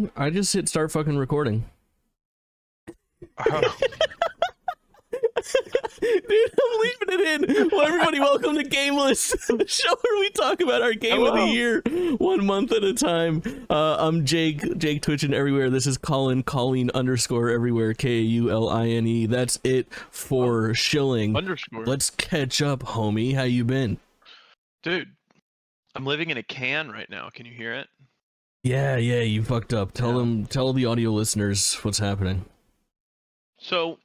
nothing. I just hit start fucking recording. Dude, I'm leaving it in. Well, everybody, welcome to GameList, the show where we talk about our game of the year 1 month at a time. I'm Jake twitching everywhere. This is Kaulin underscore everywhere, Kauline. That's it for shilling. Underscore. Let's catch up, homie. How you been? Dude, I'm living in a can right now. Can you hear it? Yeah, you fucked up. Tell the audio listeners what's happening. So,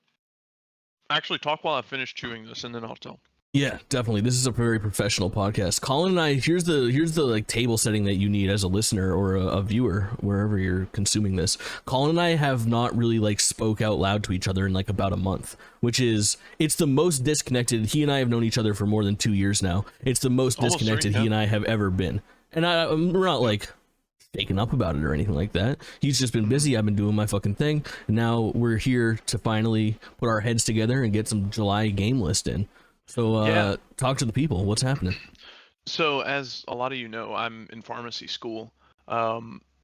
actually, talk while I finish chewing this, and then I'll tell. Yeah, definitely. This is a very professional podcast. Colin and I, here's the like table setting that you need as a listener or a viewer wherever you're consuming this. Colin and I have not really like spoke out loud to each other in like about a month, which is it's the most disconnected. He and I have known each other for more than 2 years now. It's the most disconnected he and I have ever been, and we're not like taken up about it or anything like that. He's just been busy. I've been doing my fucking thing, and now we're here to finally put our heads together and get some July game list in. So talk to the people. What's happening? So as a lot of you know, I'm in pharmacy school.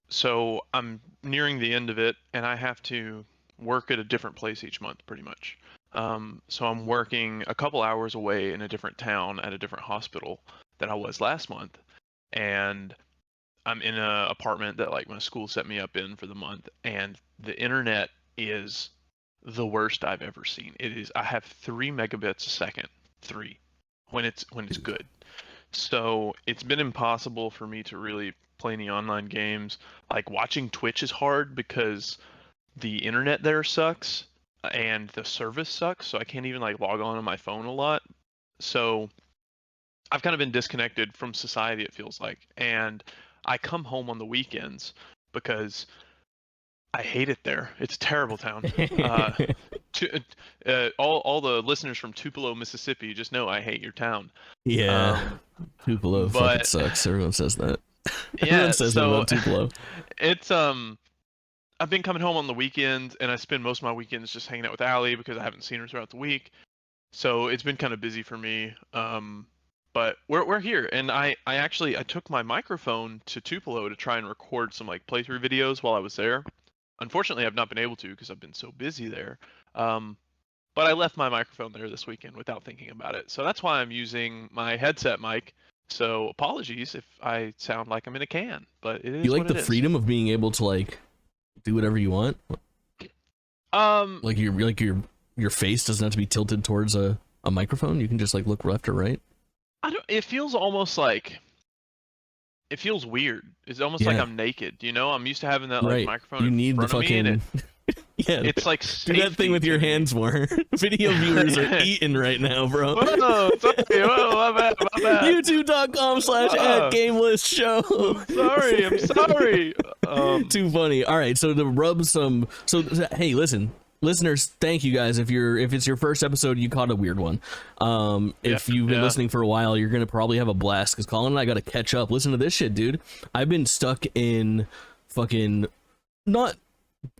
So I'm nearing the end of it, and I have to work at a different place each month pretty much. So I'm working a couple hours away in a different town at a different hospital than I was last month, and I'm in an apartment that like my school set me up in for the month, and the internet is the worst I've ever seen. It is. I have 3 megabits a second. 3 when it's good. So it's been impossible for me to really play any online games. Like watching Twitch is hard because the internet there sucks and the service sucks, so I can't even like log on my phone a lot. So I've kind of been disconnected from society, it feels like, and I come home on the weekends because I hate it there. It's a terrible town. All the listeners from Tupelo, Mississippi, just know I hate your town. Yeah, Tupelo fucking sucks. Everyone says that. Everyone says that about Tupelo. It's I've been coming home on the weekends, and I spend most of my weekends just hanging out with Allie because I haven't seen her throughout the week. So it's been kind of busy for me. But we're here, and I took my microphone to Tupelo to try and record some like playthrough videos while I was there. Unfortunately, I've not been able to because I've been so busy there. But I left my microphone there this weekend without thinking about it. So that's why I'm using my headset mic. So apologies if I sound like I'm in a can, but it is. You like the freedom of being able to like do whatever you want? Like your face doesn't have to be tilted towards a microphone. You can just like look left or right. It feels almost like. It feels weird. It's almost like I'm naked, you know? I'm used to having that like microphone you need in front the fucking... of me, yeah, it's like do that thing with your hands more. Video viewers are eating right now, bro. Whoa, sorry. Whoa, my bad. YouTube.com/@GameListShow. I'm sorry. Too funny. All right, so to rub some... So, hey, listen. Listeners, thank you guys. If it's your first episode, you caught a weird one. If you've been listening for a while, you're gonna probably have a blast because Colin and I gotta catch up. Listen to this shit, dude. I've been stuck in fucking not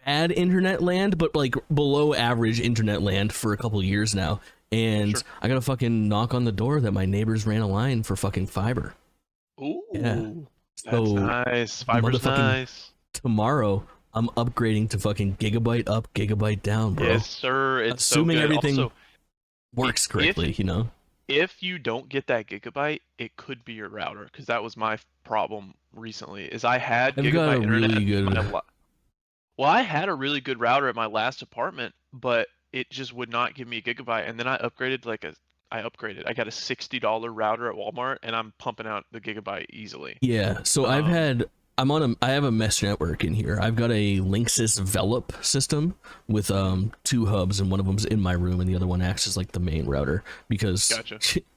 bad internet land, but like below average internet land for a couple years now, and I gotta fucking knock on the door that my neighbors ran a line for fucking fiber. Ooh, yeah, that's nice. Fiber's nice. Tomorrow I'm upgrading to fucking gigabyte up, gigabyte down, bro. Yes, sir. It's assuming so good. everything also, works correctly, you know. If you don't get that gigabyte, it could be your router, because that was my problem recently. Is I had gigabyte internet. Really good... Well, I had a really good router at my last apartment, but it just would not give me a gigabyte. And then I upgraded I got a $60 router at Walmart, and I'm pumping out the gigabyte easily. Yeah. So I have a mesh network in here. I've got a Linksys Velop system with 2 hubs, and one of them's in my room, and the other one acts as like the main router because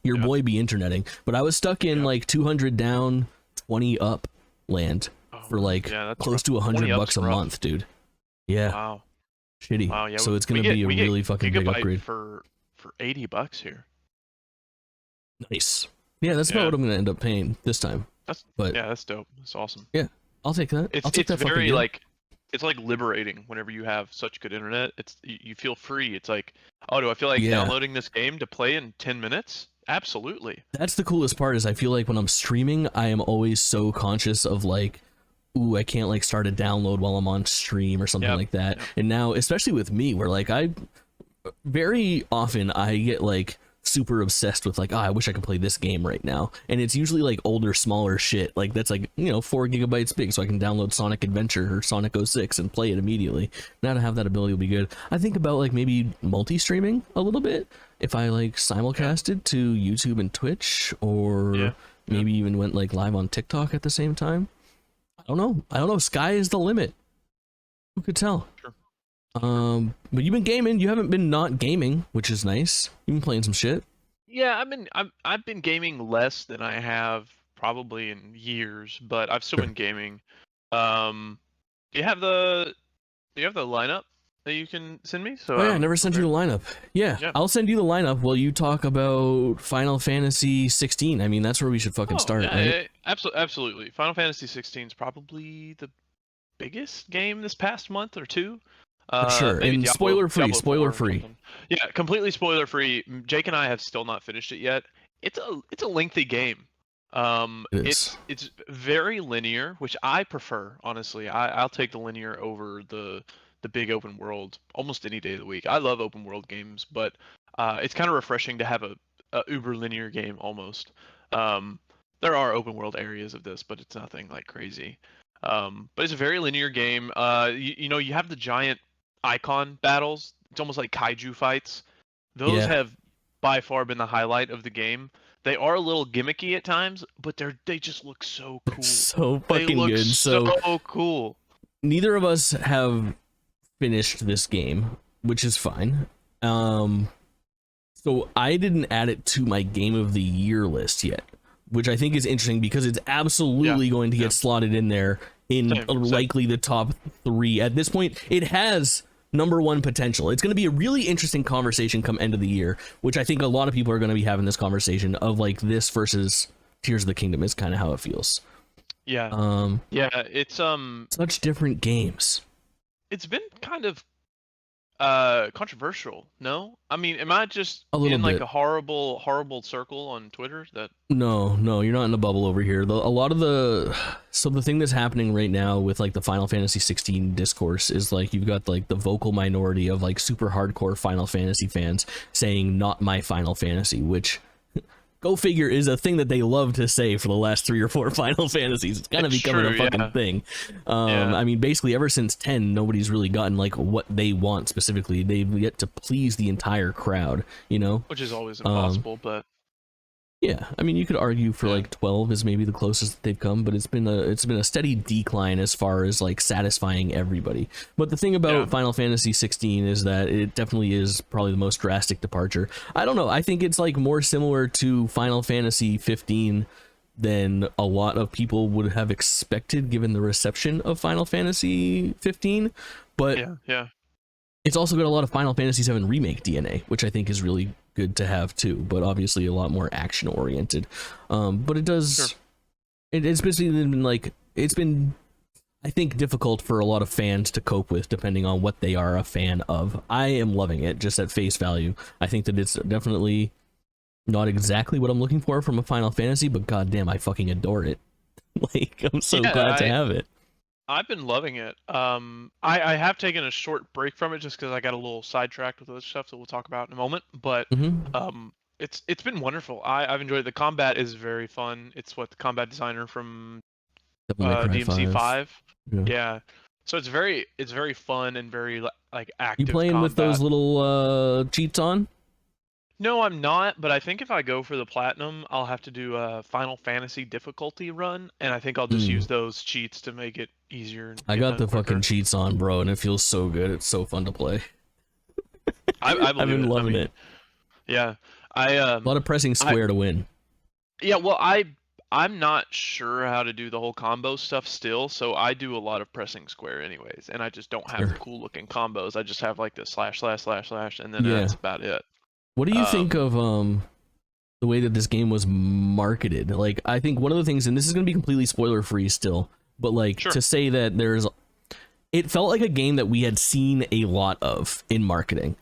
your boy be interneting. But I was stuck in like 200 down, 20 up land for like close to $100 a month, dude. Yeah. Wow. Shitty. Wow. Yeah. So it's gonna be a really fucking big upgrade for $80 here. Nice. Yeah, that's about what I'm gonna end up paying this time. That's dope. That's awesome. Yeah, I'll take that. It's very like it's like liberating whenever you have such good internet. You feel free. It's like, oh, do I feel like downloading this game to play in 10 minutes? Absolutely. That's the coolest part. Is I feel like when I'm streaming, I am always so conscious of like ooh, I can't like start a download while I'm on stream or something Yep. like that. Yep. And now, especially with me, where like I very often I get like super obsessed with like, oh, I wish I could play this game right now, and it's usually like older, smaller shit like that's like, you know, 4 gigabytes big, so I can download Sonic Adventure or Sonic 06 and play it immediately. Now to have that ability will be good. I think about like maybe multi-streaming a little bit if I like simulcasted to YouTube and Twitch, or maybe even went like live on TikTok at the same time. I don't know. Sky is the limit. Who could tell? Sure. But you've been gaming. You haven't been not gaming, which is nice. You've been playing some shit. Yeah, I've been gaming less than I have probably in years, but I've still Sure. been gaming. Um, do you have the lineup that you can send me? So Oh yeah, I never sent you the lineup. Yeah, Yeah. I'll send you the lineup while you talk about Final Fantasy 16. I mean, that's where we should fucking start, right? Absolutely. Final Fantasy 16 is probably the biggest game this past month or two. For sure. Maybe And Diablo spoiler 4 or free. something. Yeah, completely spoiler free. Jake and I have still not finished it yet. It's a lengthy game. It is. It's very linear, which I prefer, honestly. I'll take the linear over the big open world almost any day of the week. I love open world games, but it's kind of refreshing to have a uber linear game almost. Um, there are open world areas of this, but it's nothing like crazy. But it's a very linear game. You know, you have the giant icon battles. It's almost like kaiju fights. Those Yeah. have by far been the highlight of the game. They are a little gimmicky at times, but they just look so cool. So They fucking look good. so cool. Neither of us have finished this game, which is fine. So I didn't add it to my game of the year list yet, which I think is interesting because it's absolutely going to get slotted in there in likely the top 3 at this point. It has #1 potential. It's going to be a really interesting conversation come end of the year, which I think a lot of people are going to be having this conversation of like this versus Tears of the Kingdom is kind of how it feels. Yeah. Yeah, it's such different games. It's been kind of controversial, no? I mean, am I just A little in like bit. a horrible circle on Twitter that No, you're not in a bubble over here. So the thing that's happening right now with like the Final Fantasy 16 discourse is like you've got like the vocal minority of like super hardcore Final Fantasy fans saying not my Final Fantasy, which go figure is a thing that they love to say for the last 3 or 4 Final Fantasies. It's kind of becoming a fucking thing. I mean, basically ever since 10, nobody's really gotten like what they want specifically. They've yet to please the entire crowd, you know? which is always impossible, but Yeah, I mean, you could argue for like 12 is maybe the closest that they've come, but it's been a steady decline as far as like satisfying everybody. But the thing about Final Fantasy 16 is that it definitely is probably the most drastic departure. I don't know. I think it's like more similar to Final Fantasy 15 than a lot of people would have expected given the reception of Final Fantasy 15. But yeah. It's also got a lot of Final Fantasy 7 remake DNA, which I think is really good to have too, but obviously a lot more action oriented. But it does it's basically been like it's been, I think, difficult for a lot of fans to cope with depending on what they are a fan of. I am loving it just at face value. I think that it's definitely not exactly what I'm looking for from a Final Fantasy, but goddamn, I fucking adore it. Like, I'm so glad to have it. I've been loving it. I have taken a short break from it just because I got a little sidetracked with other stuff that we'll talk about in a moment. But it's been wonderful. I've enjoyed it. The combat is very fun. It's what the combat designer from DMC5. Yeah. So it's very fun and very like active. You playing combat. with those little cheats on? No, I'm not, but I think if I go for the platinum, I'll have to do a Final Fantasy difficulty run, and I think I'll just use those cheats to make it easier. I got the fucking cheats on, bro, and it feels so good. It's so fun to play. I've been loving it. Yeah, a lot of pressing square to win. Yeah, well, I'm not sure how to do the whole combo stuff still, so I do a lot of pressing square anyways, and I just don't have the cool looking combos. I just have like the slash, and then that's about it. What do you think of the way that this game was marketed? Like, I think one of the things, and this is going to be completely spoiler free still, but like to say that it felt like a game that we had seen a lot of in marketing.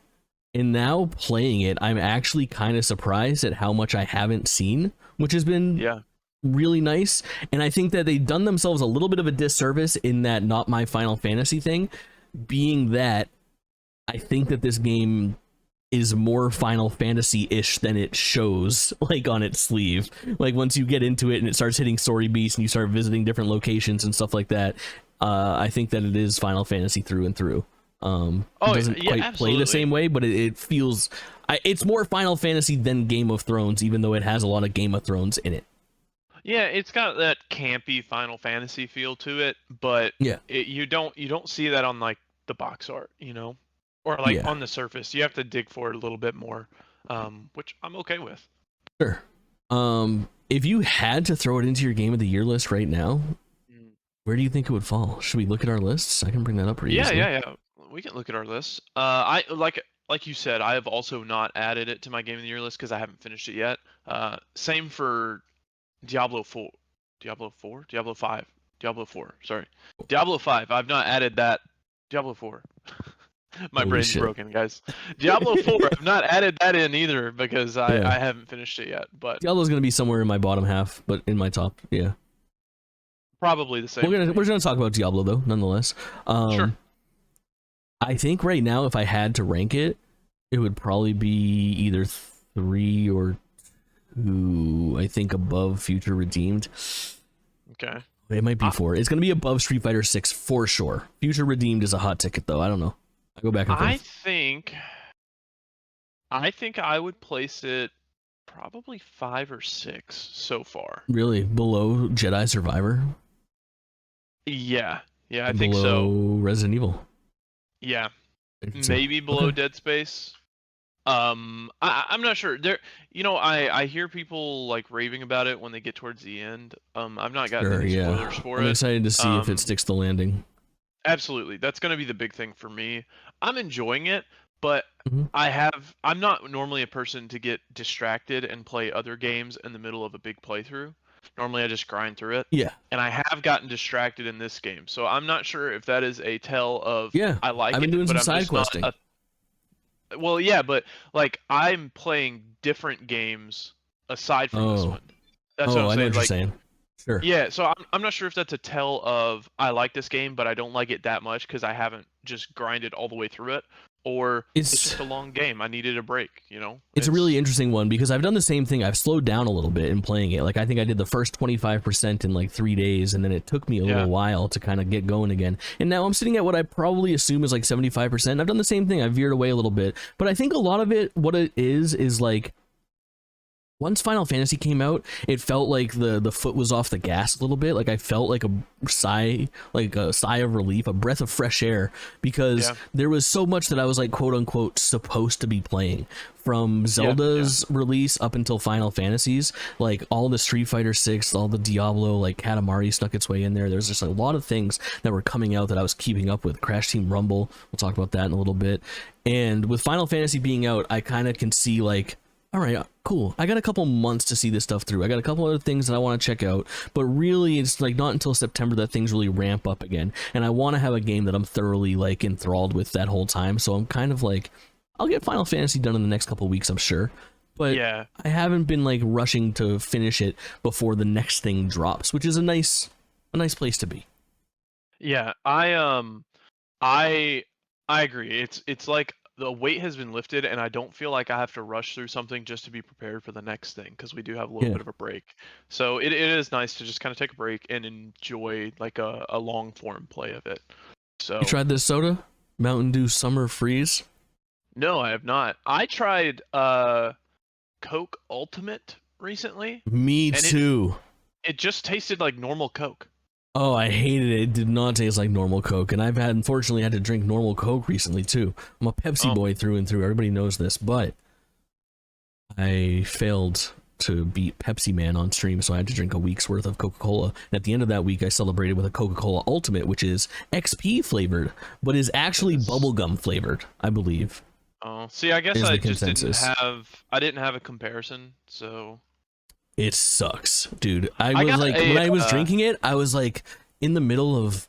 And now playing it, I'm actually kind of surprised at how much I haven't seen, which has been really nice, and I think that they've done themselves a little bit of a disservice in that not my Final Fantasy thing, being that I think that this game is more Final Fantasy-ish than it shows, like, on its sleeve. Like, once you get into it and it starts hitting story beats and you start visiting different locations and stuff like that, I think that it is Final Fantasy through and through. It doesn't quite play the same way, but it feels... it's more Final Fantasy than Game of Thrones, even though it has a lot of Game of Thrones in it. Yeah, it's got that campy Final Fantasy feel to it, but Yeah. you don't see that on like the box art, you know, or like on the surface. You have to dig for it a little bit more, which I'm okay with. Sure. If you had to throw it into your Game of the Year list right now, where do you think it would fall? Should we look at our lists? I can bring that up pretty easily. Yeah. We can look at our lists. I like you said, I have also not added it to my Game of the Year list because I haven't finished it yet. Same for Diablo 4, Diablo 4, Diablo 5, Diablo 4. Sorry, Diablo 5. I've not added that. Diablo 4. My Holy brain's shit. broken, guys. Diablo 4. I've not added that in either because I haven't finished it yet. But Diablo's gonna be somewhere in my bottom half, but in my top, yeah. Probably the same. We're gonna talk about Diablo though, nonetheless. Sure. I think right now, if I had to rank it, it would probably be either 3 or 2. I think above Future Redeemed. Okay. It might be 4. It's gonna be above Street Fighter 6 for sure. Future Redeemed is a hot ticket though. I don't know. I go back and forth. I think I would place it probably 5 or 6 so far. Really? Below Jedi Survivor? Yeah, I think so. Below Resident Evil? Yeah, maybe below Dead Space. I'm not sure. I hear people like raving about it when they get towards the end. I've not gotten any spoilers for it. I'm excited to see if it sticks the landing. Absolutely, that's going to be the big thing for me. I'm enjoying it, but I'm not normally a person to get distracted and play other games in the middle of a big playthrough. Normally I just grind through it. Yeah. And I have gotten distracted in this game. So I'm not sure if that is a tell of I like it. I've been doing some side questing. Well, yeah, but like I'm playing different games aside from this one. That's what I'm saying. I know what you're saying. Sure. Yeah, so I'm not sure if that's a tell of I like this game, but I don't like it that much because I haven't just grinded all the way through it. Or it's just a long game. I needed a break, you know? It's a really interesting one because I've done the same thing. I've slowed down a little bit in playing it. Like, I think I did the first 25% in like 3 days, and then it took me a little while to kind of get going again. And now I'm sitting at what I probably assume is like 75%. I've done the same thing. I've veered away a little bit. But I think a lot of it, what it is like, once Final Fantasy came out, it felt like the foot was off the gas a little bit. Like I felt like a sigh of relief, a breath of fresh air, because there was so much that I was like, quote unquote, supposed to be playing. From Zelda's release up until Final Fantasies, like all the Street Fighter 6, all the Diablo, like Katamari snuck its way in there. There's just a lot of things that were coming out that I was keeping up with. Crash Team Rumble, we'll talk about that in a little bit. And with Final Fantasy being out, I kind of can see like, all right, cool. I got a couple months to see this stuff through. I got a couple other things that I want to check out, but really it's like not until September that things really ramp up again. And I want to have a game that I'm thoroughly like enthralled with that whole time. So I'm kind of like, I'll get Final Fantasy done in the next couple weeks, I'm sure. But I haven't been like rushing to finish it before the next thing drops, which is a nice place to be. Yeah, I agree. It's like the weight has been lifted, and I don't feel like I have to rush through something just to be prepared for the next thing, because we do have a little bit of a break. So it is nice to just kind of take a break and enjoy like a long form play of it. So you tried this soda, Mountain Dew Summer Freeze? No, I have not. I tried Coke Ultimate recently. Me too. It just tasted like normal Coke. Oh, I hated it. It did not taste like normal Coke, and I've unfortunately had to drink normal Coke recently too. I'm a Pepsi boy through and through. Everybody knows this, but I failed to beat Pepsi Man on stream, so I had to drink a week's worth of Coca-Cola. And at the end of that week, I celebrated with a Coca-Cola Ultimate, which is XP flavored, but is actually bubblegum flavored, I believe. Oh, see, I guess I just didn't have a comparison, so. It sucks, dude. When I was drinking it, I was like in the middle of,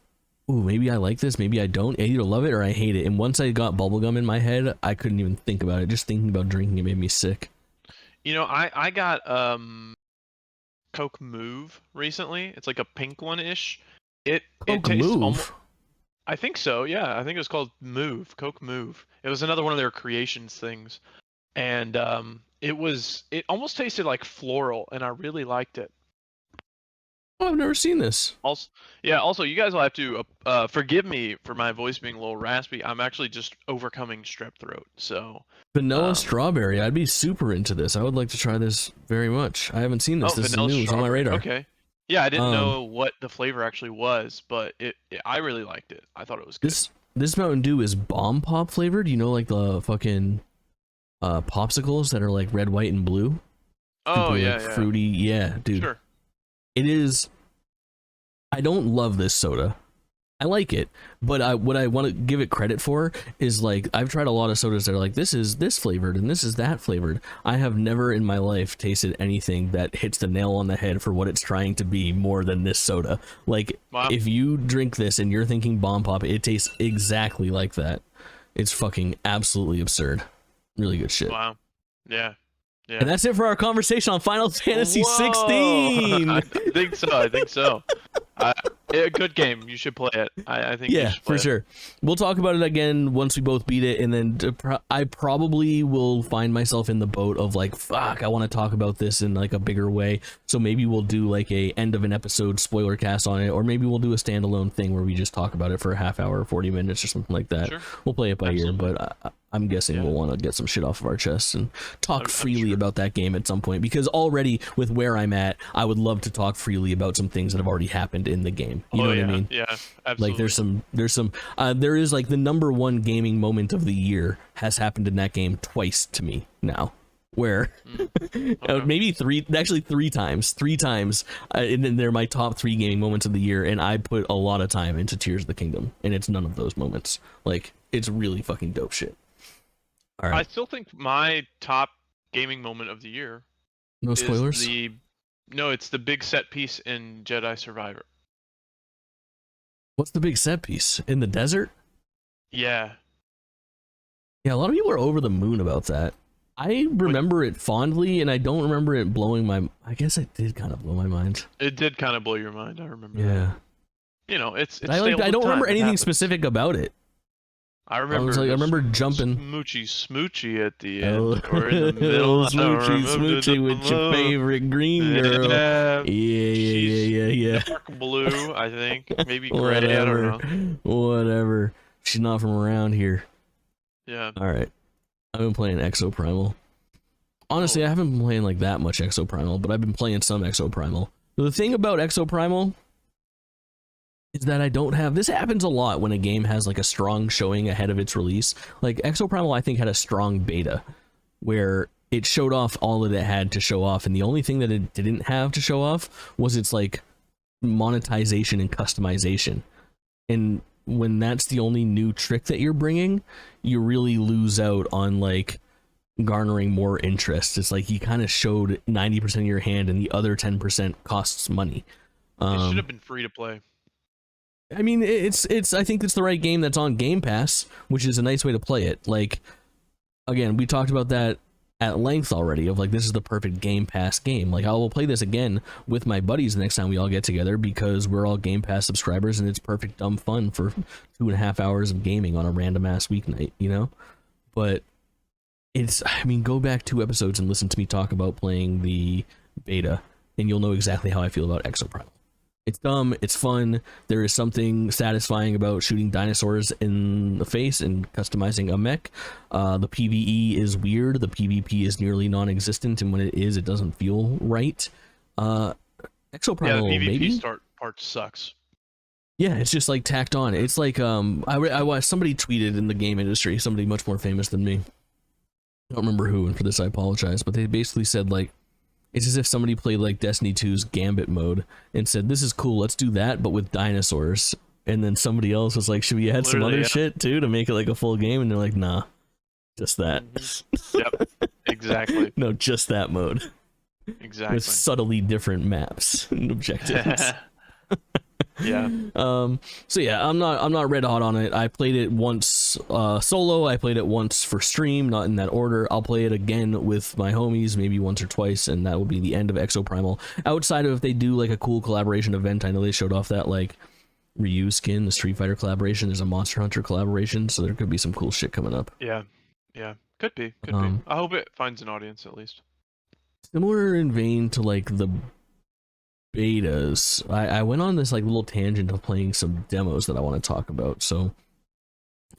ooh, maybe I like this, maybe I don't. I either love it or I hate it. And once I got bubblegum in my head, I couldn't even think about it. Just thinking about drinking it made me sick. You know, I got Coke Move recently. It's like a pink one-ish. It Coke tastes Move. almost. I think so. Yeah, I think it was called Move, Coke Move. It was another one of their creations things, and it almost tasted like floral, and I really liked it. Oh, I've never seen this. Also, yeah. Also, you guys will have to forgive me for my voice being a little raspy. I'm actually just overcoming strep throat. So Vanilla strawberry. I'd be super into this. I would like to try this very much. I haven't seen this. This is vanilla new. It's on my strawberry. radar. Okay. Yeah, I didn't know what the flavor actually was, but I really liked it. I thought it was good. This Mountain Dew is bomb pop flavored. You know, like the fucking popsicles that are like red, white, and blue. Oh Super, yeah, like, yeah. fruity. Yeah, dude. Sure. It is. I don't love this soda. I like it, but what I want to give it credit for is, like, I've tried a lot of sodas that are like, this is this flavored and this is that flavored. I have never in my life tasted anything that hits the nail on the head for what it's trying to be more than this soda. Like, wow. If you drink this and you're thinking Bomb Pop, it tastes exactly like that. It's fucking absolutely absurd. Really good shit. Wow. Yeah. Yeah. And that's it for our conversation on Final Fantasy Whoa! 16. I think so. I think so. A good game. You should play it. I think. Yeah, you should play for sure. We'll talk about it again once we both beat it, and then I probably will find myself in the boat of like, fuck, I want to talk about this in like a bigger way. So maybe we'll do like a end of an episode spoiler cast on it, or maybe we'll do a standalone thing where we just talk about it for a half hour, 40 minutes, or something like that. Sure. We'll play it by Absolutely. ear, but I'm guessing we'll want to get some shit off of our chests and talk freely about that game at some point, because already with where I'm at, I would love to talk freely about some things that have already happened in the game. You know what I mean? Yeah, absolutely. Like there is like the number one gaming moment of the year has happened in that game twice to me now, where maybe three times, and then they're my top 3 gaming moments of the year, and I put a lot of time into Tears of the Kingdom, and it's none of those moments. Like, it's really fucking dope shit. All right. I still think my top gaming moment of the year. No spoilers? It's the big set piece in Jedi Survivor. What's the big set piece? In the desert? Yeah. Yeah, a lot of people are over the moon about that. I remember it fondly, and I don't remember it blowing my... I guess it did kind of blow my mind. It did kind of blow your mind, I remember Yeah. that. You know, it's I don't remember anything specific about it. I remember. I remember jumping. Smoochy at the end, or in the middle. Smoochy with your favorite green girl. Yeah. Dark blue, I think. Maybe gray. I don't know. Whatever. She's not from around here. Yeah. All right. I've been playing Exoprimal. Honestly, I haven't been playing like that much Exoprimal, but I've been playing some Exoprimal. The thing about Exoprimal is that I don't have... This happens a lot when a game has like a strong showing ahead of its release. Like Exoprimal, I think, had a strong beta where it showed off all that it had to show off, and the only thing that it didn't have to show off was its like monetization and customization. And when that's the only new trick that you're bringing, you really lose out on like garnering more interest. It's like you kind of showed 90% of your hand, and the other 10% costs money. It should have been free to play. I mean, it's. I think it's the right game that's on Game Pass, which is a nice way to play it. Like, again, we talked about that at length already. Of like, this is the perfect Game Pass game. Like, I will play this again with my buddies the next time we all get together, because we're all Game Pass subscribers, and it's perfect dumb fun for 2.5 hours of gaming on a random ass weeknight. You know, but it's. I mean, go back 2 episodes and listen to me talk about playing the beta, and you'll know exactly how I feel about Exoprimal. It's dumb, it's fun, there is something satisfying about shooting dinosaurs in the face and customizing a mech. The PvE is weird, the PvP is nearly non-existent, and when it is, it doesn't feel right. Exoprimal, the PvP maybe? part sucks. Yeah, it's just like tacked on. It's like, I watched, somebody tweeted in the game industry, somebody much more famous than me. I don't remember who, and for this I apologize, but they basically said like, it's as if somebody played like Destiny 2's Gambit mode and said, this is cool, let's do that, but with dinosaurs. And then somebody else was like, should we add some other shit too to make it like a full game? And they're like, nah, just that. Yep, exactly. No, just that mode. Exactly. With subtly different maps and objectives. Yeah. So yeah, I'm not red hot on it. I played it once solo. I played it once for stream, not in that order. I'll play it again with my homies, maybe once or twice, and that will be the end of Exoprimal. Outside of if they do like a cool collaboration event, I know they showed off that like Ryu skin, the Street Fighter collaboration. There's a Monster Hunter collaboration, so there could be some cool shit coming up. Yeah. Could be. I hope it finds an audience at least. Similar in vein to like the betas, I went on this like little tangent of playing some demos that I want to talk about, so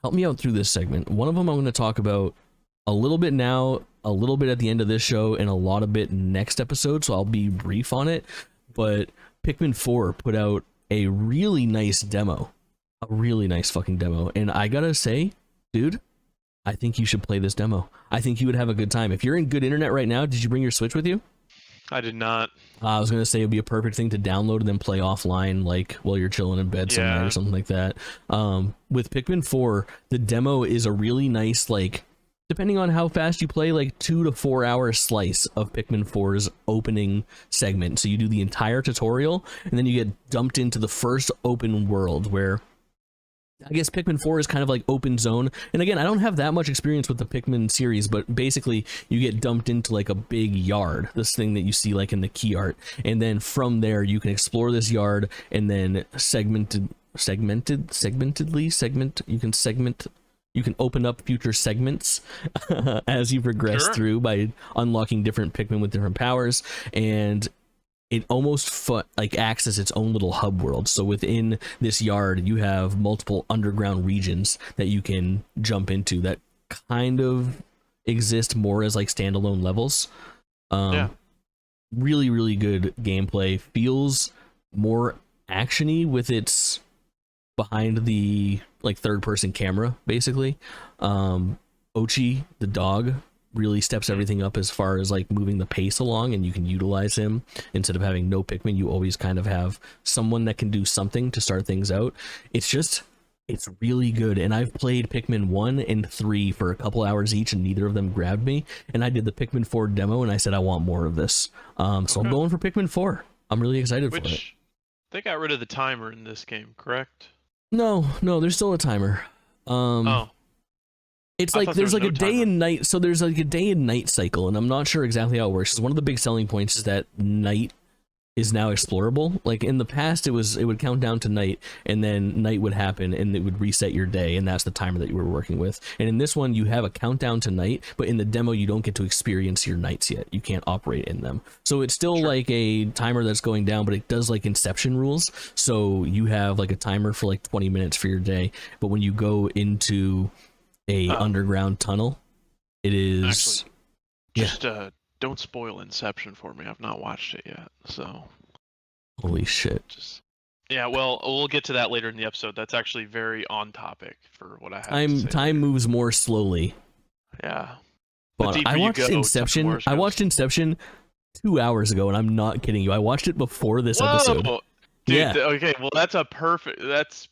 help me out through this segment. One of them I'm going to talk about a little bit now, a little bit at the end of this show, and a lot of it next episode, so I'll be brief on it. But Pikmin 4 put out a really nice demo, a really nice fucking demo, and I gotta say, dude, I think you should play this demo. I think you would have a good time. If you're in good internet right now, did you bring your Switch with you? I did not. I was going to say it would be a perfect thing to download and then play offline, like while you're chilling in bed somewhere or something like that. With Pikmin 4, the demo is a really nice, like, depending on how fast you play, like 2 to 4 hour slice of Pikmin 4's opening segment. So you do the entire tutorial, and then you get dumped into the first open world where I guess Pikmin 4 is kind of like open zone. And again, I don't have that much experience with the Pikmin series, but basically you get dumped into like a big yard, this thing that you see like in the key art. And then from there you can explore this yard and then you can open up future segments as you progress through by unlocking different Pikmin with different powers. And it almost like acts as its own little hub world. So within this yard, you have multiple underground regions that you can jump into that kind of exist more as like standalone levels. Really, really good gameplay. Feels more actiony with its behind the like third person camera, basically. Ochi, the dog, really steps everything up as far as like moving the pace along, and you can utilize him instead of having no Pikmin. You always kind of have someone that can do something to start things out. It's really good. And I've played Pikmin 1 and 3 for a couple hours each, and neither of them grabbed me. And I did the Pikmin 4 demo, and I said I want more of this. So I'm going for Pikmin 4. I'm really excited for it. They got rid of the timer in this game, correct? No, there's still a timer. It's like there's like a day and night, so there's like a day and night cycle, and I'm not sure exactly how it works. Because one of the big selling points is that night is now explorable. Like in the past, it would count down to night, and then night would happen, and it would reset your day, and that's the timer that you were working with. And in this one, you have a countdown to night, but in the demo, you don't get to experience your nights yet. You can't operate in them. So it's still like a timer that's going down, but it does like Inception rules. So you have like a timer for like 20 minutes for your day, but when you go into a underground tunnel, it is actually, don't spoil Inception for me. I've not watched it yet, so holy shit. Well, we'll get to that later in the episode. That's actually very on topic for what I have to say. Time moves more slowly. Yeah. But I watched Inception 2 hours ago, and I'm not kidding you. I watched it before this episode. Dude, okay, well that's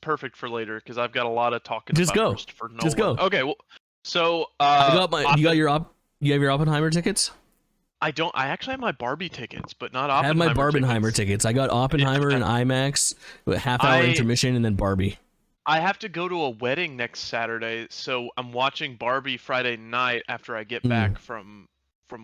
perfect for later, because I've got a lot of talking about Christopher Nolan. Just go. Okay, well, so you have your Oppenheimer tickets? I actually have my Barbie tickets, but not Oppenheimer. I have my Barbenheimer tickets. I got Oppenheimer and IMAX, half-hour intermission, and then Barbie. I have to go to a wedding next Saturday, so I'm watching Barbie Friday night after I get back from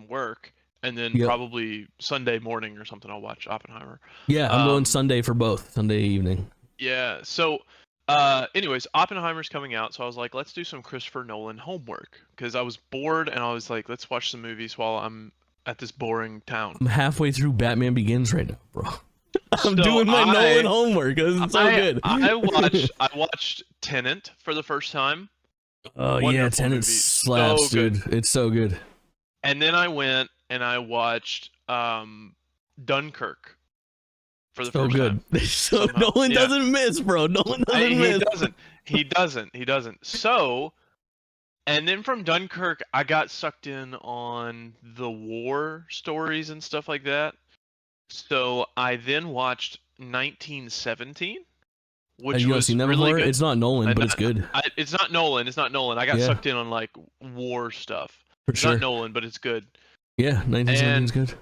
work. And then probably Sunday morning or something, I'll watch Oppenheimer. Yeah, I'm going Sunday for both. Sunday evening. Yeah, so anyways, Oppenheimer's coming out, so I was like, let's do some Christopher Nolan homework. Because I was bored, and I was like, let's watch some movies while I'm at this boring town. I'm halfway through Batman Begins right now, bro. I'm doing my Nolan homework. It's so good. I watched Tenet for the first time. Oh, yeah, Tenet slaps, dude. It's so good. And then I went and I watched Dunkirk for the first time. So Nolan doesn't miss, bro. Nolan doesn't miss. He doesn't. So, and then from Dunkirk, I got sucked in on the war stories and stuff like that. So I then watched 1917, which was seen that really before? good. It's not Nolan, but it's good. It's not Nolan. I got sucked in on like war stuff. For sure. Not Nolan, but it's good. Yeah, 1917 is good.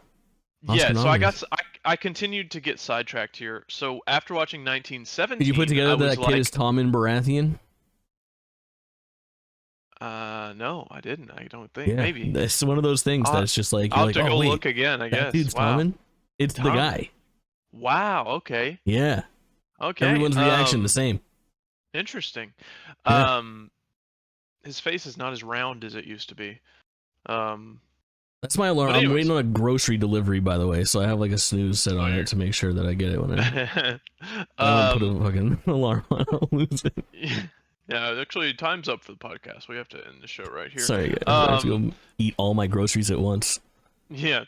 Yeah, so I continued to get sidetracked here. So after watching 1917, Did you put together I was that like, kid is Tommen Baratheon? no, I didn't. I don't think. Yeah, Maybe. it's one of those things I'll, that's just like I'll you're have like, to oh go wait, look again, I that guess. dude's Wow. Tommen. It's the guy. Wow. Okay. Yeah. Okay. Everyone's reaction the same. Interesting. Yeah. His face is not as round as it used to be. Um, That's my alarm. but I'm anyways. waiting on a grocery delivery, by the way, so I have like a snooze set on it to make sure that I get it when I don't put a fucking alarm on. I'll lose it. Yeah, actually, time's up for the podcast. We have to end the show right here. Sorry, guys. I have to go eat all my groceries at once. Yeah.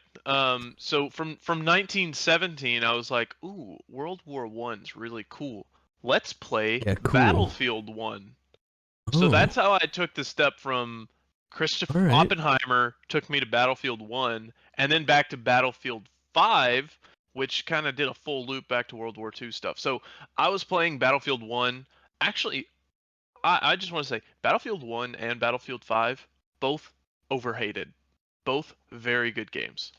So from 1917, I was like, ooh, World War I's really cool. Let's play Battlefield 1. So that's how I took the step from Christopher Oppenheimer took me to Battlefield 1, and then back to Battlefield 5, which kind of did a full loop back to World War II stuff. So I was playing Battlefield 1. Actually, I just want to say Battlefield 1 and Battlefield 5, both overhated. Both very good games.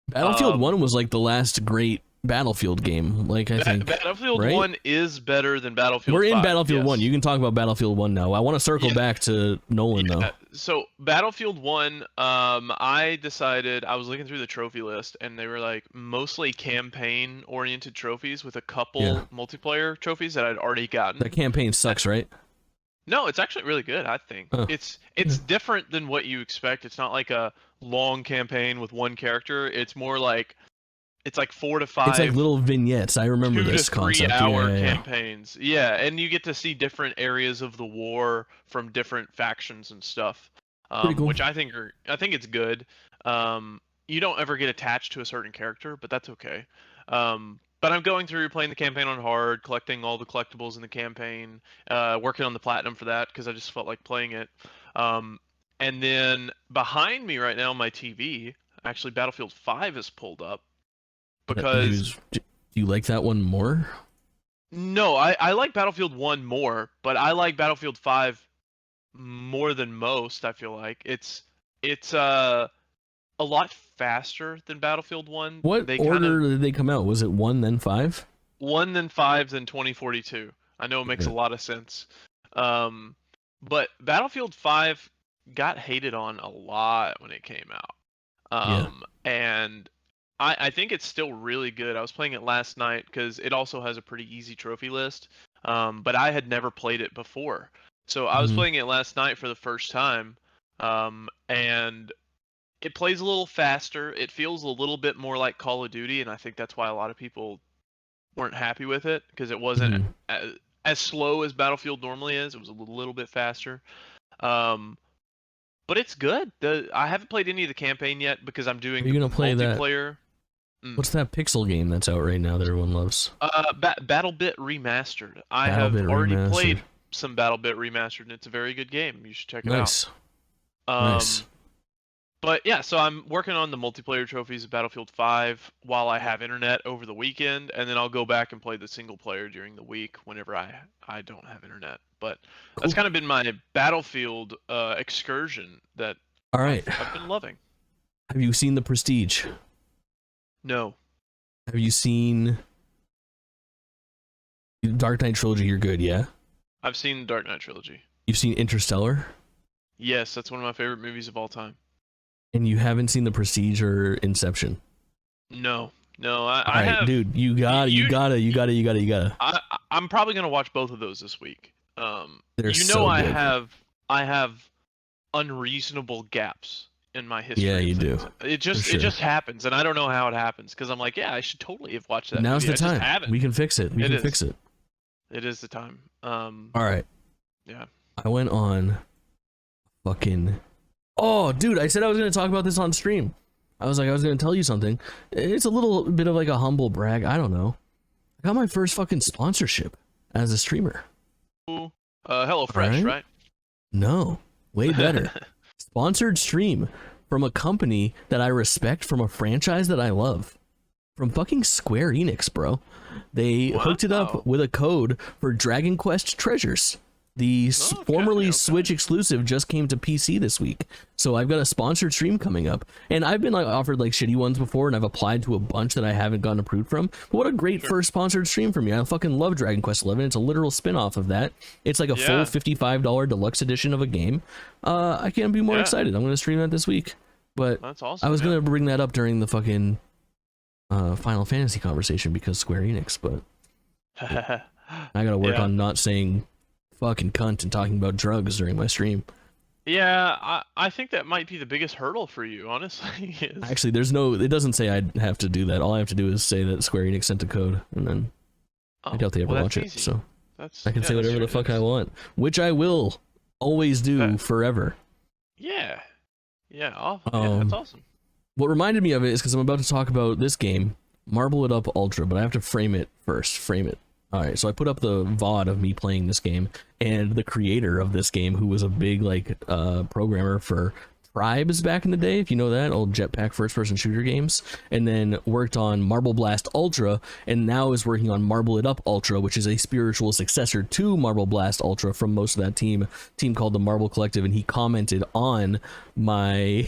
Battlefield 1 was like the last great Battlefield game. Like, I think. Battlefield 1 is better than Battlefield 5. We're in Battlefield 1. You can talk about Battlefield 1 now. I want to circle back to Nolan, though. So, Battlefield 1, I decided, I was looking through the trophy list, and they were like mostly campaign-oriented trophies with a couple multiplayer trophies that I'd already gotten. That campaign sucks, right? No, it's actually really good, I think. It's different than what you expect. It's not like a long campaign with one character. It's more like it's like 4 to 5. It's like little vignettes. I remember this concept. 2 to 3 hour campaigns. Yeah, and you get to see different areas of the war from different factions and stuff. Cool. Which I think it's good. You don't ever get attached to a certain character, but that's okay. But I'm going through playing the campaign on hard, collecting all the collectibles in the campaign, working on the platinum for that because I just felt like playing it. And then behind me right now on my TV, actually Battlefield 5 is pulled up because. Do you like that one more? No, I like Battlefield 1 more, but I like Battlefield 5 more than most. I feel like it's a lot faster than Battlefield 1. What order did they come out? Was it 1 then 5? 1 then 5 then 2042. I know it makes a lot of sense. But Battlefield 5 got hated on a lot when it came out. And I think it's still really good. I was playing it last night because it also has a pretty easy trophy list. But I had never played it before. So I was playing it last night for the first time. And it plays a little faster. It feels a little bit more like Call of Duty, and I think that's why a lot of people weren't happy with it because it wasn't as slow as Battlefield normally is. It was a little bit faster. But it's good. I haven't played any of the campaign yet because I'm doing multiplayer. What's that pixel game that's out right now that everyone loves? BattleBit Remastered. I have already played some BattleBit Remastered, and it's a very good game. You should check it out. Nice. But yeah, so I'm working on the multiplayer trophies of Battlefield 5 while I have internet over the weekend, and then I'll go back and play the single player during the week whenever I don't have internet. But that's kind of been my Battlefield excursion that I've been loving. Have you seen The Prestige? No. Have you seen Dark Knight Trilogy? You're good, yeah? I've seen the Dark Knight Trilogy. You've seen Interstellar? Yes, that's one of my favorite movies of all time. And you haven't seen The Prestige or Inception? No, I have. Dude, you gotta. I'm probably gonna watch both of those this week. They're so good. I have unreasonable gaps in my history. Yeah, you do. It just happens, and I don't know how it happens because I'm like, yeah, I should totally have watched that. Now's movie. the time. I just haven't. We can fix it. We can fix it. It is the time. All right. Yeah. I went on fucking. Oh, dude, I said I was going to talk about this on stream. I was going to tell you something. It's a little bit of like a humble brag. I don't know. I got my first fucking sponsorship as a streamer. HelloFresh, right? No, way better. Sponsored stream from a company that I respect, from a franchise that I love. From fucking Square Enix, bro. They hooked it up with a code for Dragon Quest treasures. The Oh, formerly okay. Switch exclusive just came to PC this week, so I've got a sponsored stream coming up, and I've been like offered like shitty ones before, and I've applied to a bunch that I haven't gotten approved from. But what a great first sponsored stream for me! I fucking love Dragon Quest XI. It's a literal spin-off of that. It's like a full $55 deluxe edition of a game. I can't be more excited. I'm gonna stream that this week. But That's awesome. I was gonna bring that up during the fucking Final Fantasy conversation because Square Enix, but I gotta work on not saying fucking cunt and talking about drugs during my stream. Yeah, I think that might be the biggest hurdle for you, honestly. Actually, there's no, it doesn't say I'd have to do that. All I have to do is say that Square Enix sent a code, and then I doubt they ever watch it, so I can say whatever the fuck I want, which I will always do forever. Yeah, that's awesome. What reminded me of it is because I'm about to talk about this game, Marble It Up Ultra, but I have to frame it first. Alright, so I put up the VOD of me playing this game, and the creator of this game, who was a big, like, programmer for Tribes back in the day, if you know that, old jetpack first-person shooter games, and then worked on Marble Blast Ultra, and now is working on Marble It Up Ultra, which is a spiritual successor to Marble Blast Ultra from most of that team called the Marble Collective, and he commented on my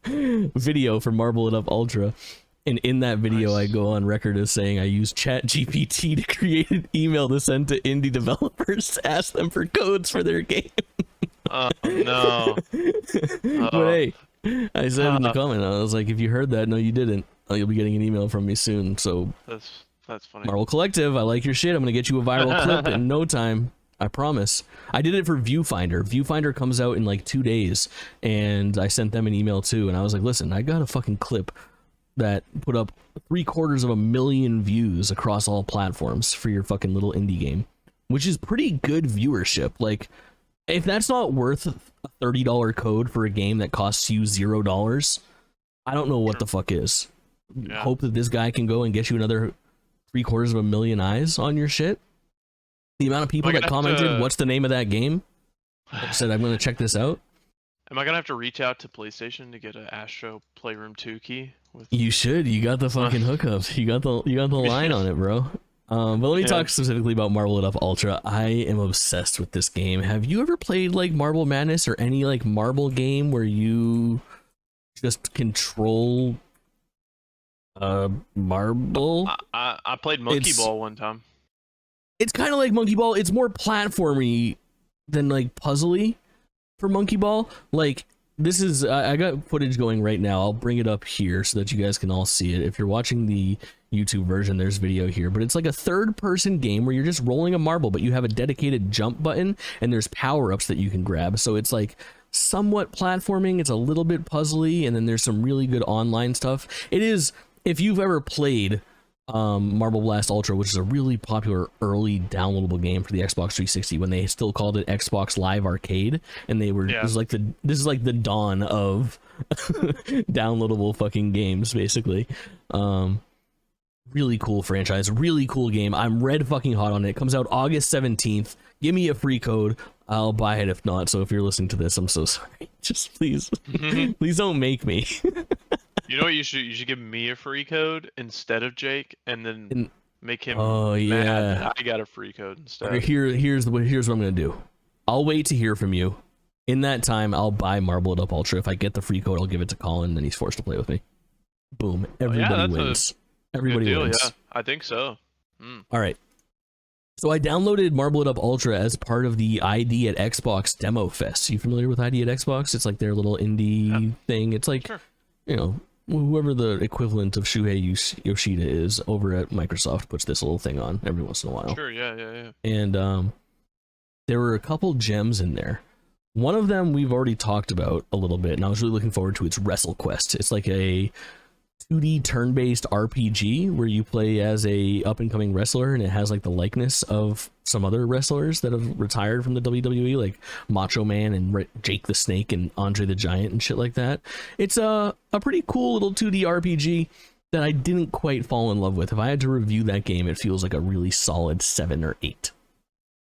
video for Marble It Up Ultra. And in that video, I go on record as saying I use ChatGPT to create an email to send to indie developers to ask them for codes for their game. Oh, no. But hey, I said in the comment, I was like, if you heard that, no, you didn't. You'll be getting an email from me soon. So that's funny. Marvel Collective, I like your shit. I'm going to get you a viral clip in no time. I promise. I did it for Viewfinder. Viewfinder comes out in like 2 days, and I sent them an email too. And I was like, listen, I got a fucking clip that put up 750,000 views across all platforms for your fucking little indie game, which is pretty good viewership. Like, if that's not worth a $30 code for a game that costs you $0, I don't know what the fuck is. Hope that this guy can go and get you another 750,000 eyes on your shit. The amount of people that commented, what's the name of that game? Said, I'm going to check this out. Am I gonna have to reach out to PlayStation to get an Astro Playroom 2 key? You should. You got the fucking hookups. You got the line on it, bro. But let me talk specifically about Marble It Up Ultra. I am obsessed with this game. Have you ever played like Marble Madness or any like marble game where you just control marble? I played Monkey Ball one time. It's kind of like Monkey Ball. It's more platformy than like puzzly. For Monkey Ball, like, this is, I got footage going right now. I'll bring it up here so that you guys can all see it. If you're watching the YouTube version, there's video here, but it's like a third-person game where you're just rolling a marble, but you have a dedicated jump button, and there's power-ups that you can grab. So it's like somewhat platforming, it's a little bit puzzly, and then there's some really good online stuff. It is, if you've ever played Marble Blast Ultra, which is a really popular early downloadable game for the Xbox 360 when they still called it Xbox Live Arcade, and they were this is like the dawn of downloadable fucking games, basically. Really cool franchise, really cool game. I'm red fucking hot on it. It comes out August 17th. Give me a free code. I'll buy it if not. So if you're listening to this, I'm so sorry. Just please, please don't make me. You know what you should give me a free code instead of Jake, and then make him mad that I got a free code instead. Here's what I'm gonna do. I'll wait to hear from you. In that time, I'll buy Marble It Up Ultra. If I get the free code, I'll give it to Kaulin, and then he's forced to play with me. Boom. Everybody wins. Everybody wins. Yeah, I think so. All right. So I downloaded Marble It Up Ultra as part of the ID at Xbox Demo Fest. You familiar with ID at Xbox? It's like their little indie thing. It's like, you know, whoever the equivalent of Shuhei Yoshida is over at Microsoft puts this little thing on every once in a while. Sure, yeah. And there were a couple gems in there. One of them we've already talked about a little bit, and I was really looking forward to its WrestleQuest. It's like a 2D turn-based RPG where you play as a up-and-coming wrestler, and it has like the likeness of some other wrestlers that have retired from the WWE, like Macho Man and Jake the Snake and Andre the Giant and shit like that. It's a pretty cool little 2D RPG that I didn't quite fall in love with. If I had to review that game, it feels like a really solid 7 or 8.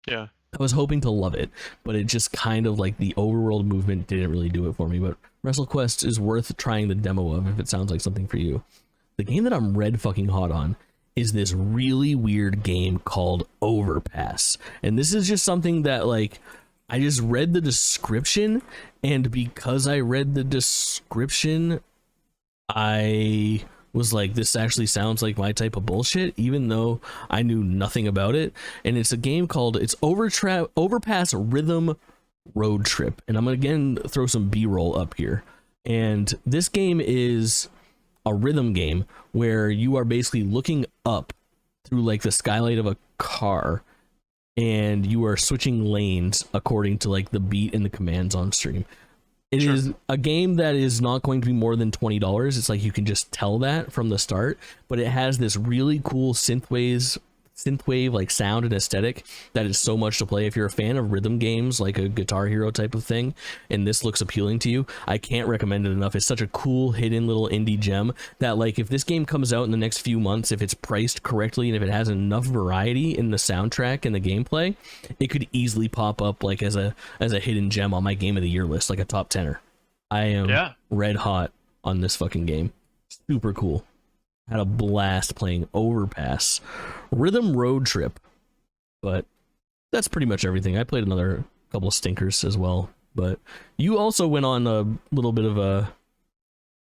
Yeah. I was hoping to love it, but it just kind of like the overworld movement didn't really do it for me. But WrestleQuest is worth trying the demo of if it sounds like something for you. The game that I'm red fucking hot on is this really weird game called Overpass. And this is just something that, like, I just read the description, and because I read the description, I was like, this actually sounds like my type of bullshit, even though I knew nothing about it. And it's a game called, it's Overpass Rhythm Road Trip. And I'm gonna again throw some B-roll up here. And this game is a rhythm game where you are basically looking up through like the skylight of a car, and you are switching lanes according to like the beat and the commands on stream. It is a game that is not going to be more than $20. It's like you can just tell that from the start, but it has this really cool synthwave like sound and aesthetic that is so much to play. If you're a fan of rhythm games, like a Guitar Hero type of thing, and this looks appealing to you, I can't recommend it enough. It's such a cool hidden little indie gem that, like, if this game comes out in the next few months, if it's priced correctly and if it has enough variety in the soundtrack and the gameplay, it could easily pop up like as a hidden gem on my game of the year list, like a top 10er. I am red hot on this fucking game. Super cool. Had a blast playing Overpass Rhythm Road Trip. But that's pretty much everything. I played another couple of stinkers as well. But you also went on a little bit of a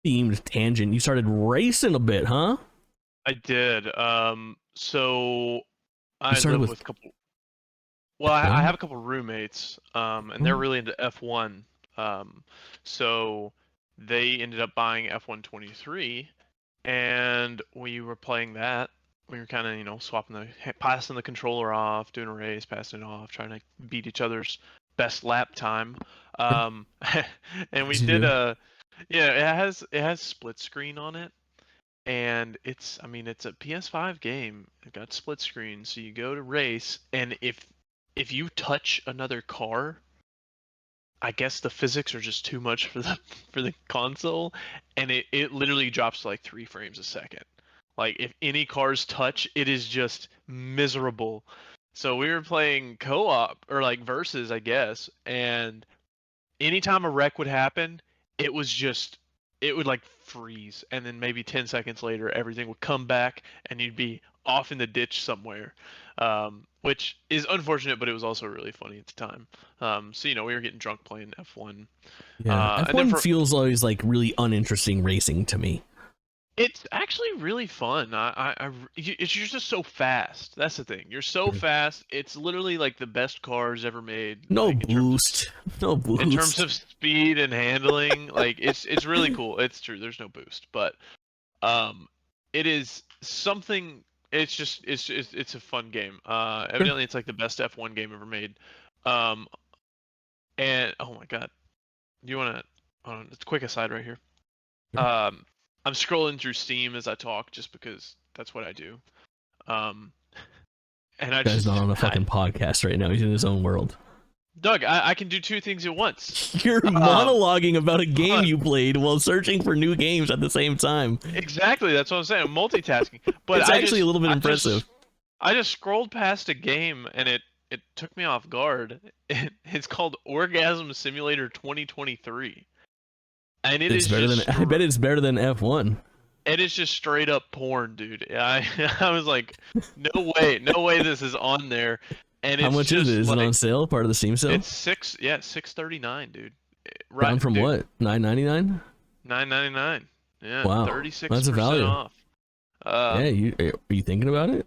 themed tangent. You started racing a bit, huh? I did. So I live with a couple. Well, I have a couple roommates, and they're really into F1. So they ended up buying F123, and we were playing that. We were kind of, you know, passing the controller off, doing a race, passing it off, trying to beat each other's best lap time. And we did it has split screen on it, and it's a PS5 game. It got split screen, so you go to race, and if you touch another car, I guess the physics are just too much for the console, and it literally drops to like 3 frames a second. Like, if any cars touch, it is just miserable. So we were playing co-op, or like versus, I guess, and anytime a wreck would happen, it would like freeze, and then maybe 10 seconds later everything would come back and you'd be off in the ditch somewhere, which is unfortunate, but it was also really funny at the time. So, you know, we were getting drunk playing F1. Yeah, F1 feels always like really uninteresting racing to me. It's actually really fun. You're just so fast. That's the thing. You're so fast. It's literally like the best cars ever made. No like, boost. No boost. In terms of speed and handling, like it's really cool. It's true. There's no boost, but it is something. It's a fun game. Evidently it's like the best F1 game ever made. And oh my god, you wanna? It's a quick aside right here. I'm scrolling through Steam as I talk, just because that's what I do. And I Guy's not on a fucking podcast right now. He's in his own world. Doug, I can do 2 things at once. You're monologuing about a game you played while searching for new games at the same time. Exactly, that's what I'm saying. I'm multitasking. But it's actually a little bit impressive. I just scrolled past a game and it took me off guard. It's called Orgasm Simulator 2023. And I bet it's better than F1. It is just straight up porn, dude. I was like, no way this is on there. And how much is it? Is it on sale? Part of the Steam sale? It's $6.39, dude. Right, down from what? $9.99? $9.99. Yeah. Wow. 36% that's a value. off. Yeah, are you thinking about it?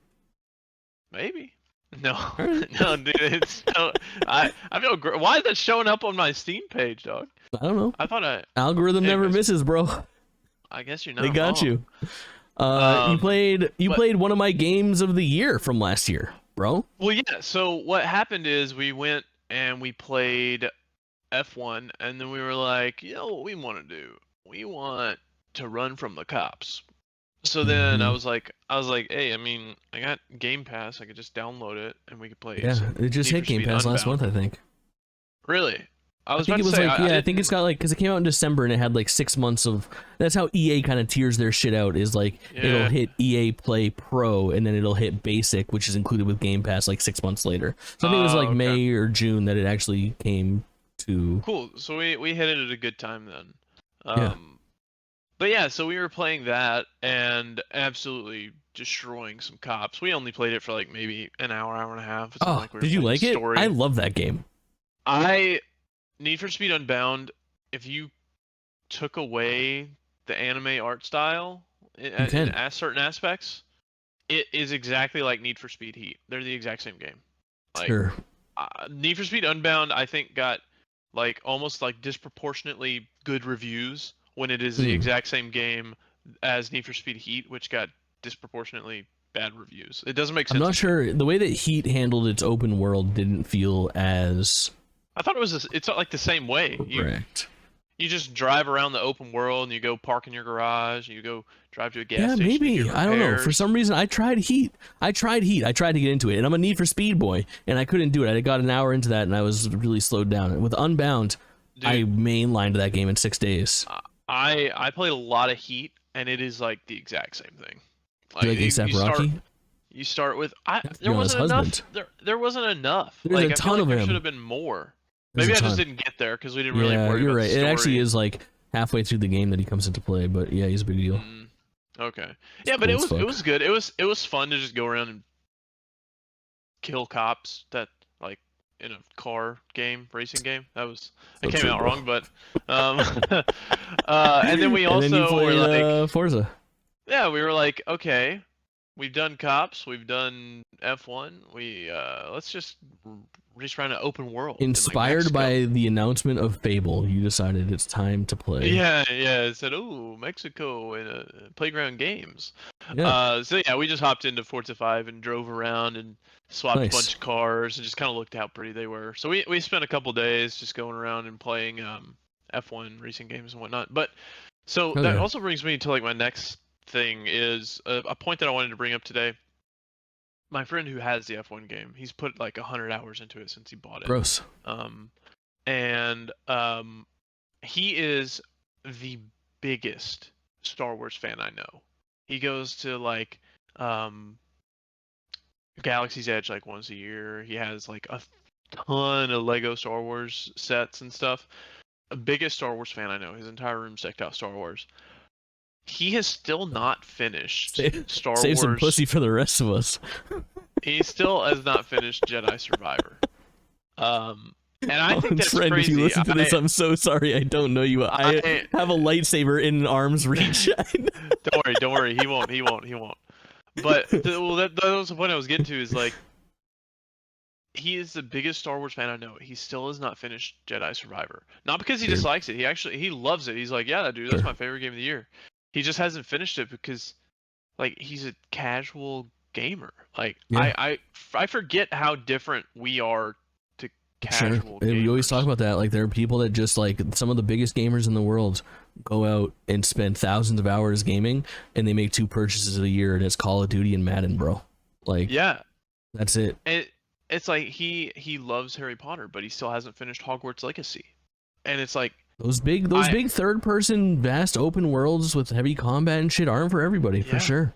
Maybe. No, no, dude. It's I feel great. Why is that showing up on my Steam page, dog? I don't know. I thought algorithm never misses, bro. I guess you're not. They got wrong. You. You played one of my games of the year from last year, bro. Well, yeah. So what happened is we went and we played F1, and then we were like, you know what we want to do? We want to run from the cops. So then I was like, hey, I mean, I got Game Pass. I could just download it and we could play. Yeah, it just hit Game Pass last month, I think. Really? I think it was like, I think it's got like, because it came out in December and it had like 6 months of. That's how EA kind of tiers their shit out. Is like it'll hit EA Play Pro and then it'll hit Basic, which is included with Game Pass like 6 months later. So I think it was like May or June that it actually came to. Cool. So we hit it at a good time then. Yeah. But yeah, so we were playing that and absolutely destroying some cops. We only played it for like maybe an hour, hour and a half. It's not Oh, like we were did you playing like the it? story. I love that game. Need for Speed Unbound, if you took away the anime art style You can. in certain aspects, it is exactly like Need for Speed Heat. They're the exact same game. Like Sure. Need for Speed Unbound, I think got like almost like disproportionately good reviews when it is the exact same game as Need for Speed Heat, which got disproportionately bad reviews. It doesn't make sense. I'm not sure. The way that Heat handled its open world didn't feel as... I thought it's like the same way. Correct. You just drive around the open world and you go park in your garage and you go drive to a gas Yeah, station. maybe. I don't know. For some reason, I tried Heat. I tried to get into it, and I'm a Need for Speed boy, and I couldn't do it. I got an hour into that, and I was really slowed down. With Unbound, Dude, I mainlined that game in 6 days. I played a lot of Heat, and it is like the exact same thing. Like A$AP Rocky? You start with there wasn't enough. There wasn't enough. There's like, a ton of there him. should have been more. Maybe I just didn't get there because we didn't really worry you're about right. the story. It actually is like halfway through the game that he comes into play, but yeah, he's a big deal. Okay. Yeah, but it was good. It was fun to just go around and kill cops that like in a car game, racing game. It came out wrong, but and then we also and then you played, were like Forza. Yeah, we were like, okay, we've done cops, we've done F1, let's just race around an open world. Inspired by the announcement of Fable, you decided it's time to play. Yeah, it said, "Oh, Mexico and playground games." Yeah. So yeah, we just hopped into Forza 5 and drove around and swapped a bunch of cars and just kind of looked how pretty they were. So we spent a couple days just going around and playing F1 racing games and whatnot. But so that also brings me to like my next thing is a point that I wanted to bring up today. My friend who has the F1 game, he's put like 100 hours into it since he bought it. Gross. He is the biggest Star Wars fan I know. He goes to like Galaxy's Edge like once a year. He has like a ton of Lego Star Wars sets and stuff. The biggest Star Wars fan I know. His entire room's decked out Star Wars. He has still not finished Star Wars. Save some pussy for the rest of us. He still has not finished Jedi Survivor. And I think that's friend, crazy. If you listen to this, I'm so sorry. I don't know you. I have a lightsaber in arm's reach. Don't worry. He won't. But that was the point I was getting to. Is like, he is the biggest Star Wars fan I know. He still has not finished Jedi Survivor. Not because he dislikes it. He loves it. He's like, yeah, dude, that's my favorite game of the year. He just hasn't finished it because, like, he's a casual gamer. Like, I forget how different we are to casual gamers. We always talk about that. Like, there are people that just, like, some of the biggest gamers in the world go out and spend thousands of hours gaming, and they make 2 purchases a year, and it's Call of Duty and Madden, bro. Like, yeah, that's it. It's like he loves Harry Potter, but he still hasn't finished Hogwarts Legacy. And it's like, those big third-person vast open worlds with heavy combat and shit aren't for everybody, for sure.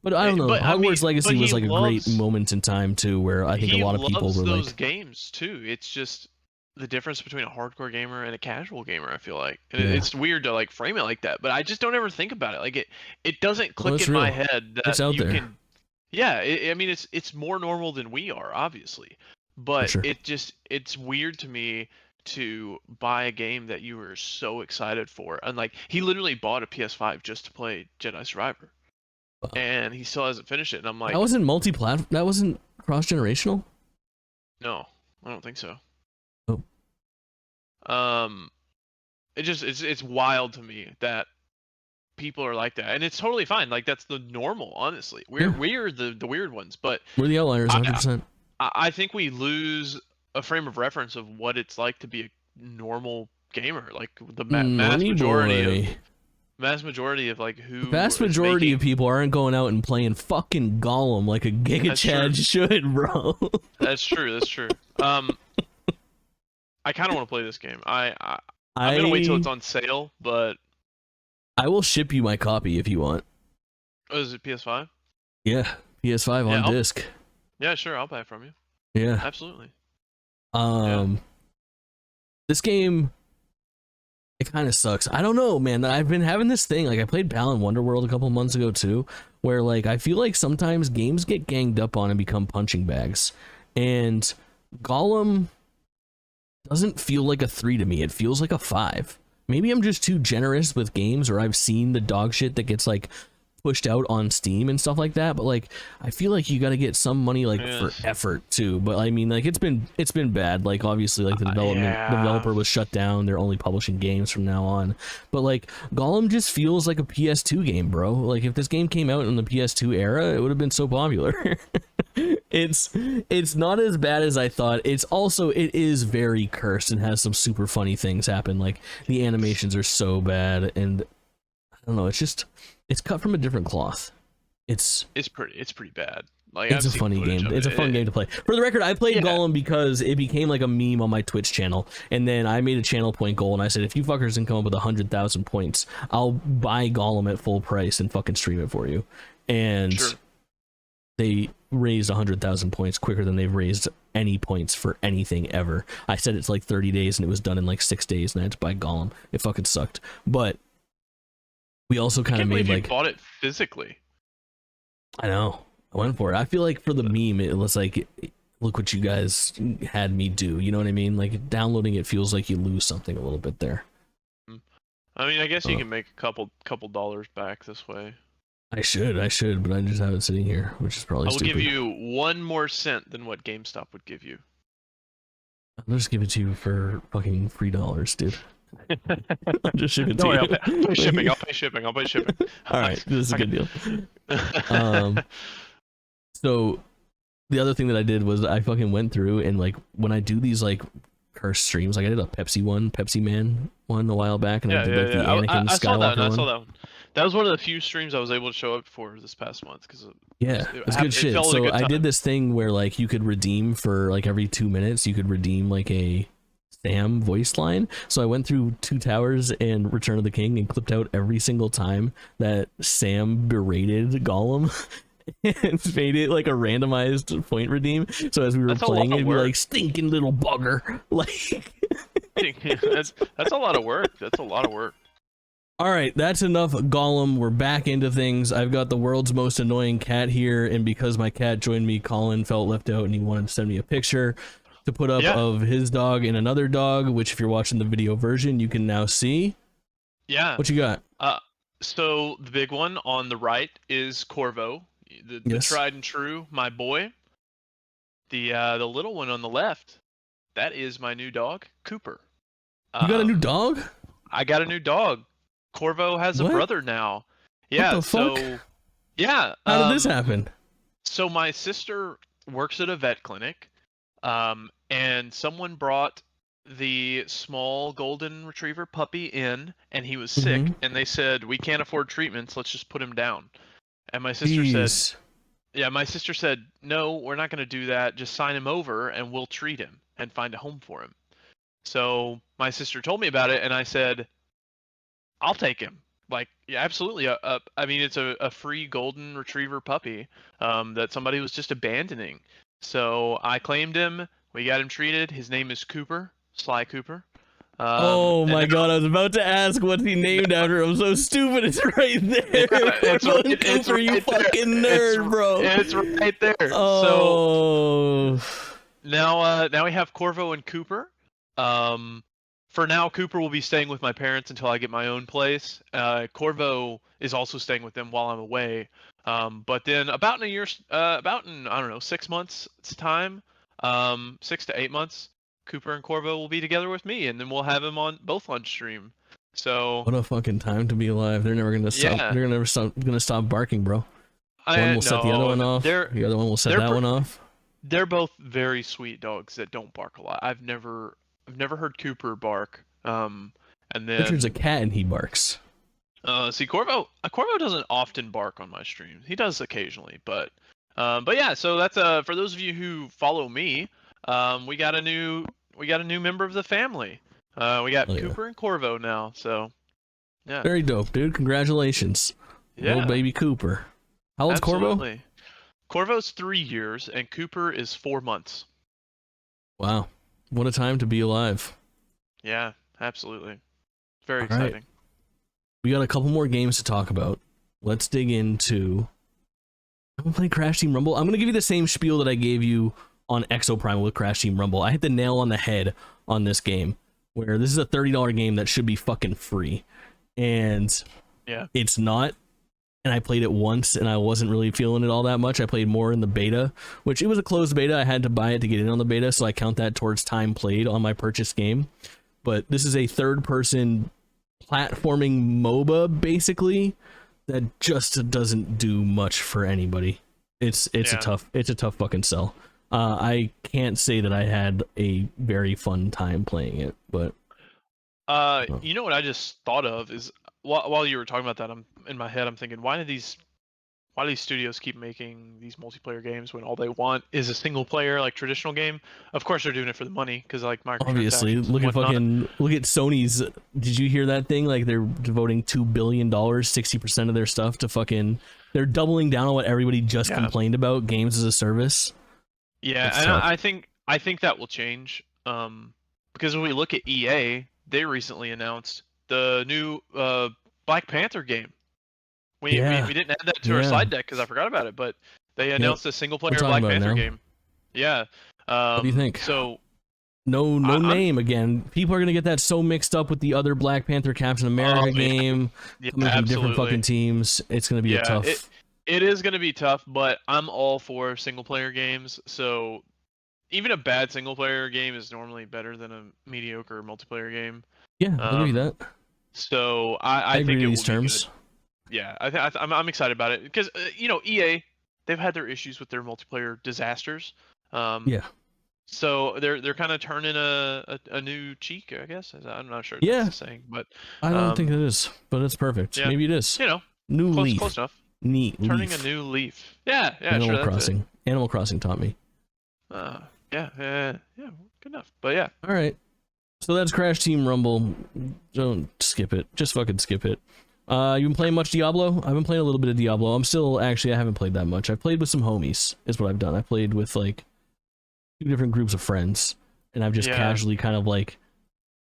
But I don't know. Hogwarts Legacy was like a great moment in time too, where I think a lot of people were like, those games too. It's just the difference between a hardcore gamer and a casual gamer. I feel like, and it's weird to like frame it like that, but I just don't ever think about it. Like it doesn't click in my head that it's out you there. Can. Yeah, I mean it's more normal than we are, obviously, but it's weird to me to buy a game that you were so excited for, and like he literally bought a PS5 just to play Jedi Survivor. And he still hasn't finished it, and I'm like, that wasn't multi-platform. That wasn't cross-generational. No, I don't think so. Oh. It's wild to me that people are like that, and it's totally fine. Like that's the normal, honestly. We're the weird ones, but we're the outliers, 100%. I think we lose a frame of reference of what it's like to be a normal gamer, like the mass majority of like who. The vast majority of people aren't going out and playing fucking Gollum like a Giga Chad should, bro. That's true. I kind of want to play this game. I'm gonna wait till it's on sale, but I will ship you my copy if you want. Oh, is it PS5? Yeah, PS5 on disc. Yeah, sure. I'll buy it from you. Yeah, absolutely. This game, It kind of sucks. I don't know, man. I've been having this thing. Like, I played Balan Wonderworld a couple months ago too, where like I feel like sometimes games get ganged up on and become punching bags. And Gollum doesn't feel like a 3 to me. It feels like a 5. Maybe I'm just too generous with games, or I've seen the dog shit that gets like pushed out on Steam and stuff like that, but like I feel like you got to get some money like for effort too. But I mean, like it's been bad. Like obviously like the developer was shut down. They're only publishing games from now on. But like Gollum just feels like a PS2 game, bro. Like if this game came out in the PS2 era, it would have been so popular. It's not as bad as I thought. It's also, it is very cursed and has some super funny things happen. Like the animations are so bad, and I don't know, it's cut from a different cloth. It's pretty bad. Like it's a funny game. It's a fun game to play. For the record, I played Gollum because it became like a meme on my Twitch channel, and then I made a channel point goal, and I said, if you fuckers can come up with 100,000 points, I'll buy Gollum at full price and fucking stream it for you. And they raised 100,000 points quicker than they've raised any points for anything ever. I said it's like 30 days, and it was done in like 6 days, and I had to buy Gollum. It fucking sucked. But we also kind of made like, you bought it physically. I know. I went for it. I feel like for the meme, it was like, look what you guys had me do. You know what I mean? Like downloading it feels like you lose something a little bit there. I mean, I guess you can make a couple dollars back this way. I should, but I just have it sitting here, which is probably stupid. I will give you 1 more cent than what GameStop would give you. I'll just give it to you for fucking $3, dude. I'll just ship it to you. I'll pay shipping. I'll pay shipping. All right, this is a good deal. So the other thing that I did was I fucking went through and like when I do these like cursed streams, like I did a Pepsi Man one a while back, and I did like the Anakin Skywalker one. I saw that one. That was one of the few streams I was able to show up for this past month because it was good shit. So I did this thing where like you could redeem for like every 2 minutes, you could redeem like a Sam voice line. So I went through Two Towers and Return of the King and clipped out every single time that Sam berated Gollum and made it like a randomized point redeem. So as we were playing, it'd be like, stinking little bugger. Like that's a lot of work. That's a lot of work. All right, that's enough Gollum. We're back into things. I've got the world's most annoying cat here, and because my cat joined me, Colin felt left out, and he wanted to send me a picture to put up of his dog and another dog, which if you're watching the video version, you can now see. Yeah. What you got? So the big one on the right is Corvo, the tried and true, my boy. The little one on the left, that is my new dog, Cooper. You got a new dog? I got a new dog. Corvo has a brother now. Yeah. What the fuck? Yeah. How did this happen? So my sister works at a vet clinic, and someone brought the small golden retriever puppy in, and he was sick, and they said, we can't afford treatments, let's just put him down. And my sister said, no, we're not going to do that, just sign him over and we'll treat him and find a home for him. So my sister told me about it, and I said, I'll take him. Like, yeah, absolutely. I mean, it's a free golden retriever puppy that somebody was just abandoning. So I claimed him. We got him treated. His name is Cooper, Sly Cooper. Oh my god, I was about to ask what's he named after. I'm so stupid. It's right there. It's Cooper, you fucking nerd, bro. It's right there. Oh. So now we have Corvo and Cooper. For now, Cooper will be staying with my parents until I get my own place. Corvo is also staying with them while I'm away. But then about in I don't know, 6 months time, 6 to 8 months, Cooper and Corvo will be together with me, and then we'll have them both on stream. So what a fucking time to be alive. They're never gonna stop. They're never gonna stop barking, bro. One will set the other one off. The other one will set that one off. They're both very sweet dogs that don't bark a lot. I've never heard Cooper bark. And then Richard's a cat and he barks. See, Corvo doesn't often bark on my streams. He does occasionally, but yeah. So that's for those of you who follow me, we got a new member of the family. We got Cooper and Corvo now. So yeah, very dope, dude. Congratulations, little baby Cooper. How old's Corvo? Corvo's 3 years and Cooper is 4 months. Wow, what a time to be alive. Yeah, absolutely. very All right. exciting. We got a couple more games to talk about. Let's dig into... I'm gonna play Crash Team Rumble. I'm gonna give you the same spiel that I gave you on Exoprimal with Crash Team Rumble. I hit the nail on the head on this game, where this is a $30 game that should be fucking free. And Yeah. it's not. And I played it once, and I wasn't really feeling it all that much. I played more in the beta, which it was a closed beta. I had to buy it to get in on the beta, so I count that towards time played on my purchased game. But this is a third-person platforming MOBA, basically, that just doesn't do much for anybody. It's a tough fucking sell. I can't say that I had a very fun time playing it, but you know what I just thought of is while you were talking about that, I'm in my head. I'm thinking, why do these studios keep making these multiplayer games when all they want is a single player like traditional game? Of course, they're doing it for the money because like microtransactions. obviously, look at Sony's. Did you hear that thing? Like they're devoting $2 billion, 60% of their stuff to fucking. They're doubling down on what everybody just complained about: games as a service. Yeah, and I think that will change. Because when we look at EA, they recently announced the new Black Panther game. We didn't add that to our slide deck because I forgot about it, but they announced a single player Black Panther game. Yeah. What do you think? So no name again. People are gonna get that so mixed up with the other Black Panther Captain America game coming from different fucking teams. It's gonna be a tough. It is gonna be tough, but I'm all for single player games. So even a bad single player game is normally better than a mediocre multiplayer game. Yeah, I agree with that. So I think agree it with will these terms. Be good. Yeah, I'm excited about it because EA, they've had their issues with their multiplayer disasters. Yeah. So they're kind of turning a new cheek, I guess. I'm not sure Yeah. that's the saying, but I don't think it is, but it's perfect. Yeah. Maybe it is. New close, leaf. close enough. Neat. Turning leaf. a new leaf. Yeah, Animal sure. Crossing. Animal Crossing taught me. Yeah, good enough. But yeah. All right. So that's Crash Team Rumble. Don't skip it. Just fucking skip it. You been playing much Diablo? I've been playing a little bit of Diablo. I haven't played that much. I've played with some homies, is what I've done. I played with like 2 different groups of friends, and I've just casually kind of like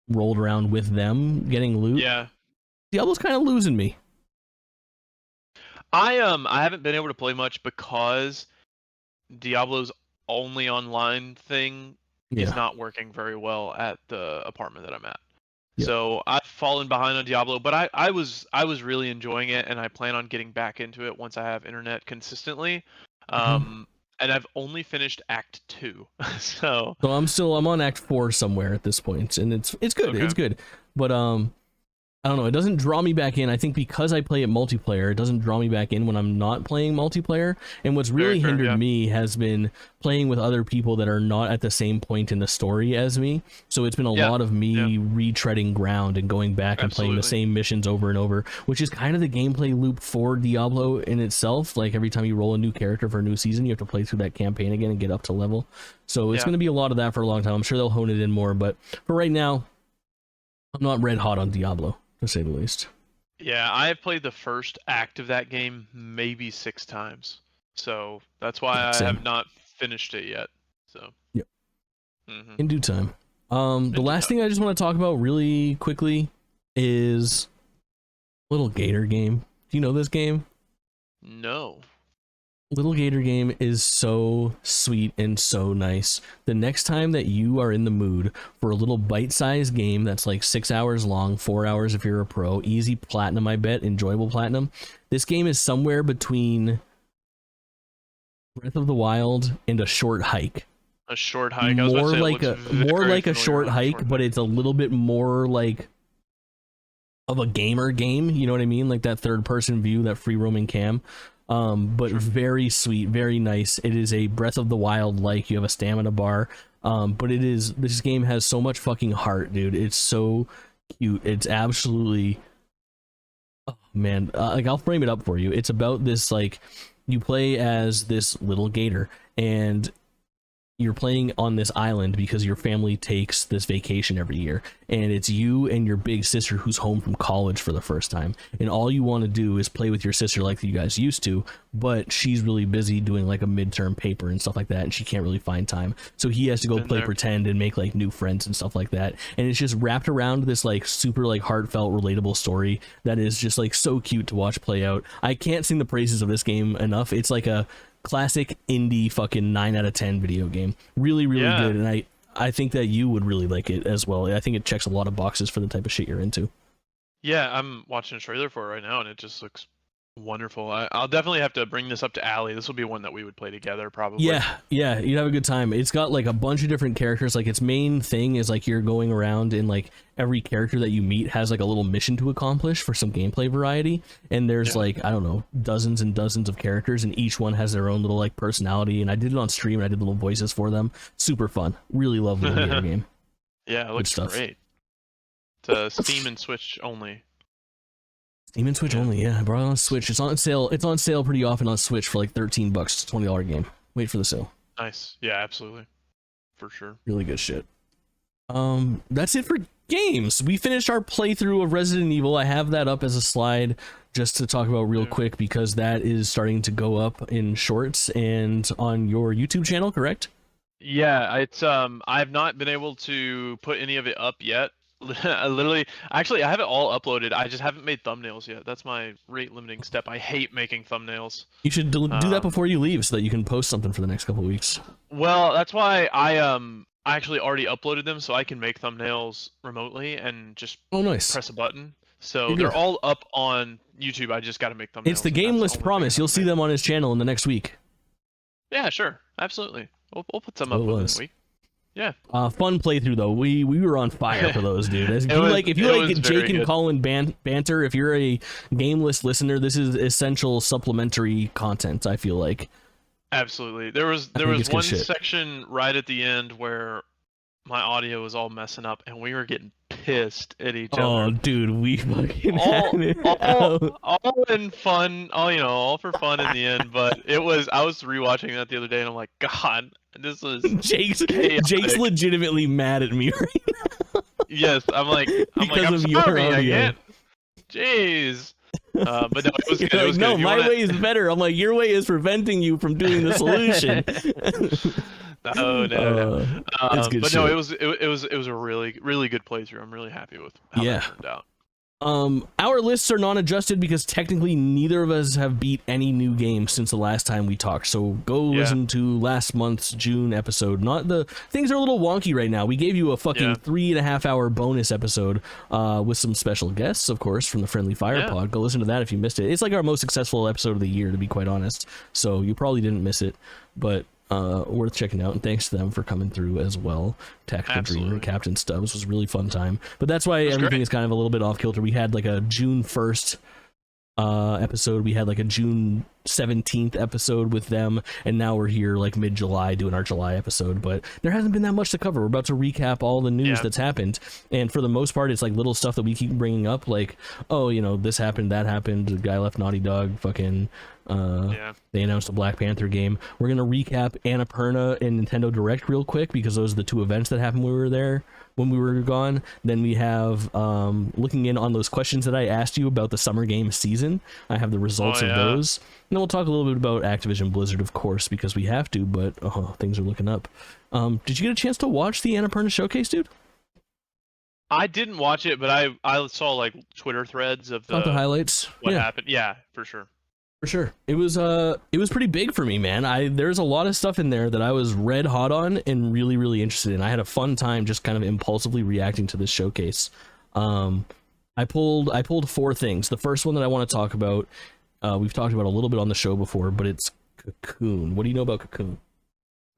rolled around with them getting loot. Yeah. Diablo's kind of losing me. I haven't been able to play much because Diablo's only online thing is not working very well at the apartment that I'm at. Yeah. So I've fallen behind on Diablo, but I was really enjoying it, and I plan on getting back into it once I have internet consistently. And I've only finished Act 2, so I'm on Act 4 somewhere at this point, and it's good. Okay. It's good, but I don't know. It doesn't draw me back in. I think because I play it multiplayer, it doesn't draw me back in when I'm not playing multiplayer. And what's really hindered me has been playing with other people that are not at the same point in the story as me. So it's been a lot of me retreading ground and going back and playing the same missions over and over, which is kind of the gameplay loop for Diablo in itself. Like every time you roll a new character for a new season, you have to play through that campaign again and get up to level. So it's going to be a lot of that for a long time. I'm sure they'll hone it in more, but for right now, I'm not red hot on Diablo, to say the least. Yeah, I have played the first act of that game maybe 6 times. So that's why I have not finished it yet. So in due time. The last thing I just want to talk about really quickly is Lil Gator Game. Do you know this game? No. Lil Gator Game is so sweet and so nice. The next time that you are in the mood for a little bite-sized game that's like 6 hours long, 4 hours if you're a pro, easy platinum, I bet, enjoyable platinum. This game is somewhere between Breath of the Wild and a short hike. A short hike. More like a short hike, but it's a little bit more like of a gamer game. You know what I mean? Like that third-person view, that free roaming cam. But very sweet, very nice. It is a Breath of the Wild like. You have a stamina bar, but this game has so much fucking heart, dude. It's so cute. It's absolutely, oh man, like I'll frame it up for you. It's about this, like, you play as this little gator, and you're playing on this island because your family takes this vacation every year, and it's you and your big sister who's home from college for the first time, and all you want to do is play with your sister like you guys used to, but she's really busy doing like a midterm paper and stuff like that, and she can't really find time, so he has to go play pretend and make like new friends and stuff like that, and it's just wrapped around this like super like heartfelt relatable story that is just like so cute to watch play out. I can't sing the praises of this game enough. It's like a classic indie fucking 9 out of 10 video game. Really good, and I think that you would really like it as well. I think it checks a lot of boxes for the type of shit you're into. Yeah, I'm watching a trailer for it right now, and it just looks wonderful. I'll definitely have to bring this up to Allie. This will be one that we would play together, probably. Yeah, you'd have a good time. It's got like a bunch of different characters. Like its main thing is like you're going around and like every character that you meet has like a little mission to accomplish for some gameplay variety. And there's like, I don't know, dozens and dozens of characters, and each one has their own little like personality. And I did it on stream, and I did little voices for them. Super fun. Really love the video game. Yeah, it looks great. It's Steam and Switch only. Steam and Switch only, yeah. I brought it on Switch. It's on sale. It's on sale pretty often on Switch for like $13. It's a $20 game. Wait for the sale. Nice. Yeah, absolutely. For sure. Really good shit. That's it for games. We finished our playthrough of Resident Evil. I have that up as a slide just to talk about real quick because that is starting to go up in shorts and on your YouTube channel, correct? Yeah, it's I've not been able to put any of it up yet. Actually, I have it all uploaded. I just haven't made thumbnails yet. That's my rate limiting step. I hate making thumbnails. You should do that before you leave so that you can post something for the next couple of weeks. Well, that's why I actually already uploaded them so I can make thumbnails remotely and just press a button. So they're all up on YouTube. I just got to make thumbnails. It's the GameList promise. You'll see them on his channel in the next week. Yeah, sure. Absolutely. We'll put some up within the week. Yeah. Fun playthrough though. We were on fire for those, dude. If you like Jake and Kaulin banter, if you're a GameList listener, this is essential supplementary content, I feel like. Absolutely. There was one section right at the end where my audio was all messing up and we were getting pissed at each other. Oh, dude, we fucking all in fun, all for fun in the end, but I was rewatching that the other day and I'm like, God, this is Jake's legitimately mad at me right now. Yes, I'm sorry, I can't. Jeez. But no, it was good. It was no, good. My way is better. I'm like, your way is preventing you from doing the solution. No. But shit. No, it was a really good playthrough. I'm really happy with how that turned out. Our lists are non-adjusted because technically neither of us have beat any new games since the last time we talked. So go listen to last month's June episode. Things are a little wonky right now. We gave you a fucking 3.5 hour bonus episode with some special guests, of course, from the Friendly Fire Pod. Go listen to that if you missed it. It's like our most successful episode of the year, to be quite honest. So you probably didn't miss it, but worth checking out, and thanks to them for coming through as well. Tactical Dreamer, Captain Stubbs was a really fun time, but that's why everything is kind of a little bit off kilter. We had like a June 1st episode, we had like a June 17th episode with them, and now we're here like mid-July doing our July episode, but there hasn't been that much to cover. We're about to recap all the news that's happened, and for the most part it's like little stuff that we keep bringing up, like, oh, this happened, that happened, the guy left Naughty Dog, fucking they announced a Black Panther game. We're gonna recap Annapurna and Nintendo Direct real quick because those are the two events that happened when we were gone. Then we have looking in on those questions that I asked you about the summer game season. I have the results of those. And then we'll talk a little bit about Activision Blizzard, of course, because we have to, but things are looking up. Did you get a chance to watch the Annapurna Showcase, dude? I didn't watch it, but I saw like Twitter threads of the highlights. What happened? Yeah, for sure. For sure. It was pretty big for me, man. There's a lot of stuff in there that I was red hot on and really, really interested in. I had a fun time just kind of impulsively reacting to this showcase. I pulled 4 things. The first one that I want to talk about, we've talked about a little bit on the show before, but it's Cocoon. What do you know about Cocoon?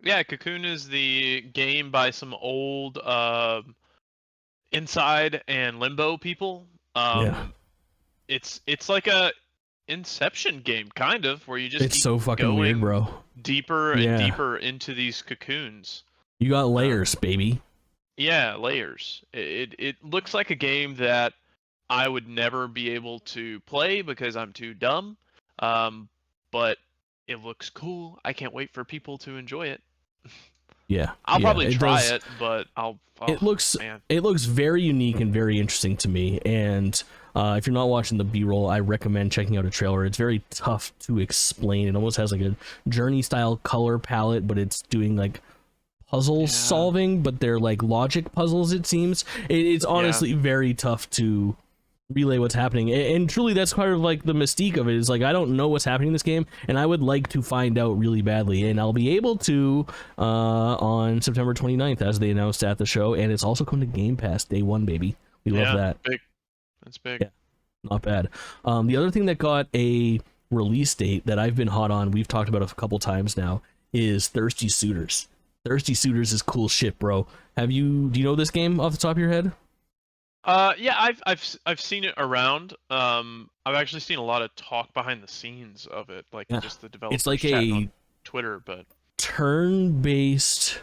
Yeah, Cocoon is the game by some old Inside and Limbo people. It's like a Inception game, kind of, where you just it's so fucking weird, bro. Deeper and deeper into these cocoons. You got layers, baby. Yeah, layers. It looks like a game that I would never be able to play because I'm too dumb. But it looks cool. I can't wait for people to enjoy it. Yeah, I'll yeah, probably try does, it, but I'll. Oh, it looks man. it looks very unique and very interesting to me. And if you're not watching the B-roll, I recommend checking out a trailer. It's very tough to explain. It almost has like a Journey style color palette, but it's doing like puzzle solving, but they're like logic puzzles. It seems it's honestly very tough to relay what's happening, and truly that's part of like the mystique of it, is like I don't know what's happening in this game, and I would like to find out really badly, and I'll be able to on September 29th, as they announced at the show. And it's also coming to Game Pass day one, baby. We love that. Big. That's big. Yeah, not bad. The other thing that got a release date that I've been hot on, we've talked about a couple times now, is Thirsty Suitors. Thirsty Suitors is cool shit, bro. Do you know this game off the top of your head? Yeah, I've seen it around. I've actually seen a lot of talk behind the scenes of it, like just the developers it's like chatting a on Twitter, but turn-based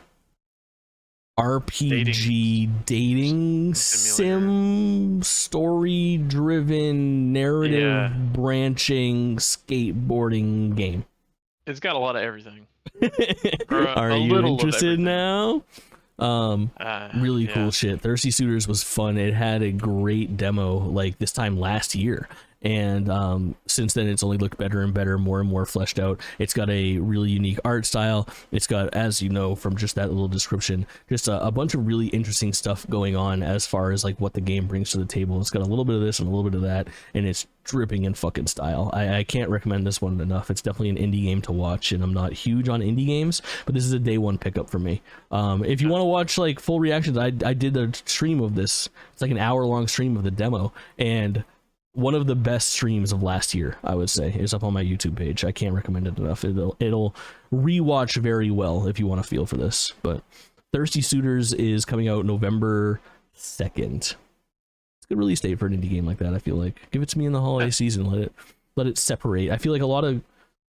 RPG dating sim, story-driven, narrative branching skateboarding game. It's got a lot of everything. Are you interested now? Really cool shit. Thirsty Suitors was fun. It had a great demo like this time last year, and since then it's only looked better and better, more and more fleshed out. It's got a really unique art style. It's got, as you know from just that little description, just a bunch of really interesting stuff going on as far as like what the game brings to the table. It's got a little bit of this and a little bit of that, and it's dripping in fucking style. I can't recommend this one enough. It's definitely an indie game to watch, and I'm not huge on indie games, but this is a day one pickup for me. If you want to watch like full reactions, I did a stream of this. It's like an hour-long stream of the demo, and one of the best streams of last year, I would say, is up on my YouTube page. I can't recommend it enough. It'll rewatch very well if you want to feel for this. But Thirsty Suitors is coming out November 2nd. Good release date for an indie game like that. I feel like give it to me in the holiday season. Let it separate. I feel like a lot of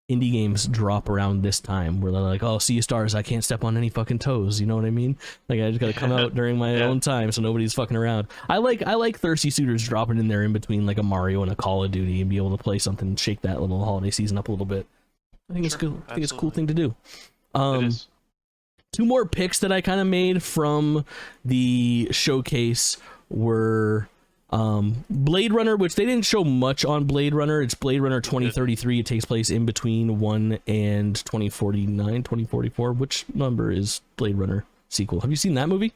indie games drop around this time where they're like, oh, Sea of Stars, I can't step on any fucking toes. You know what I mean? Like I just gotta come out during my own time so nobody's fucking around. I like Thirsty Suitors dropping in there in between like a Mario and a Call of Duty and be able to play something and shake that little holiday season up a little bit. I think it's good. I think it's a cool thing to do. It is. Two more picks that I kind of made from the showcase were Blade Runner, which they didn't show much on Blade Runner. It's Blade Runner 2033. It takes place in between 1 and 2049, 2044. Which number is Blade Runner sequel? Have you seen that movie?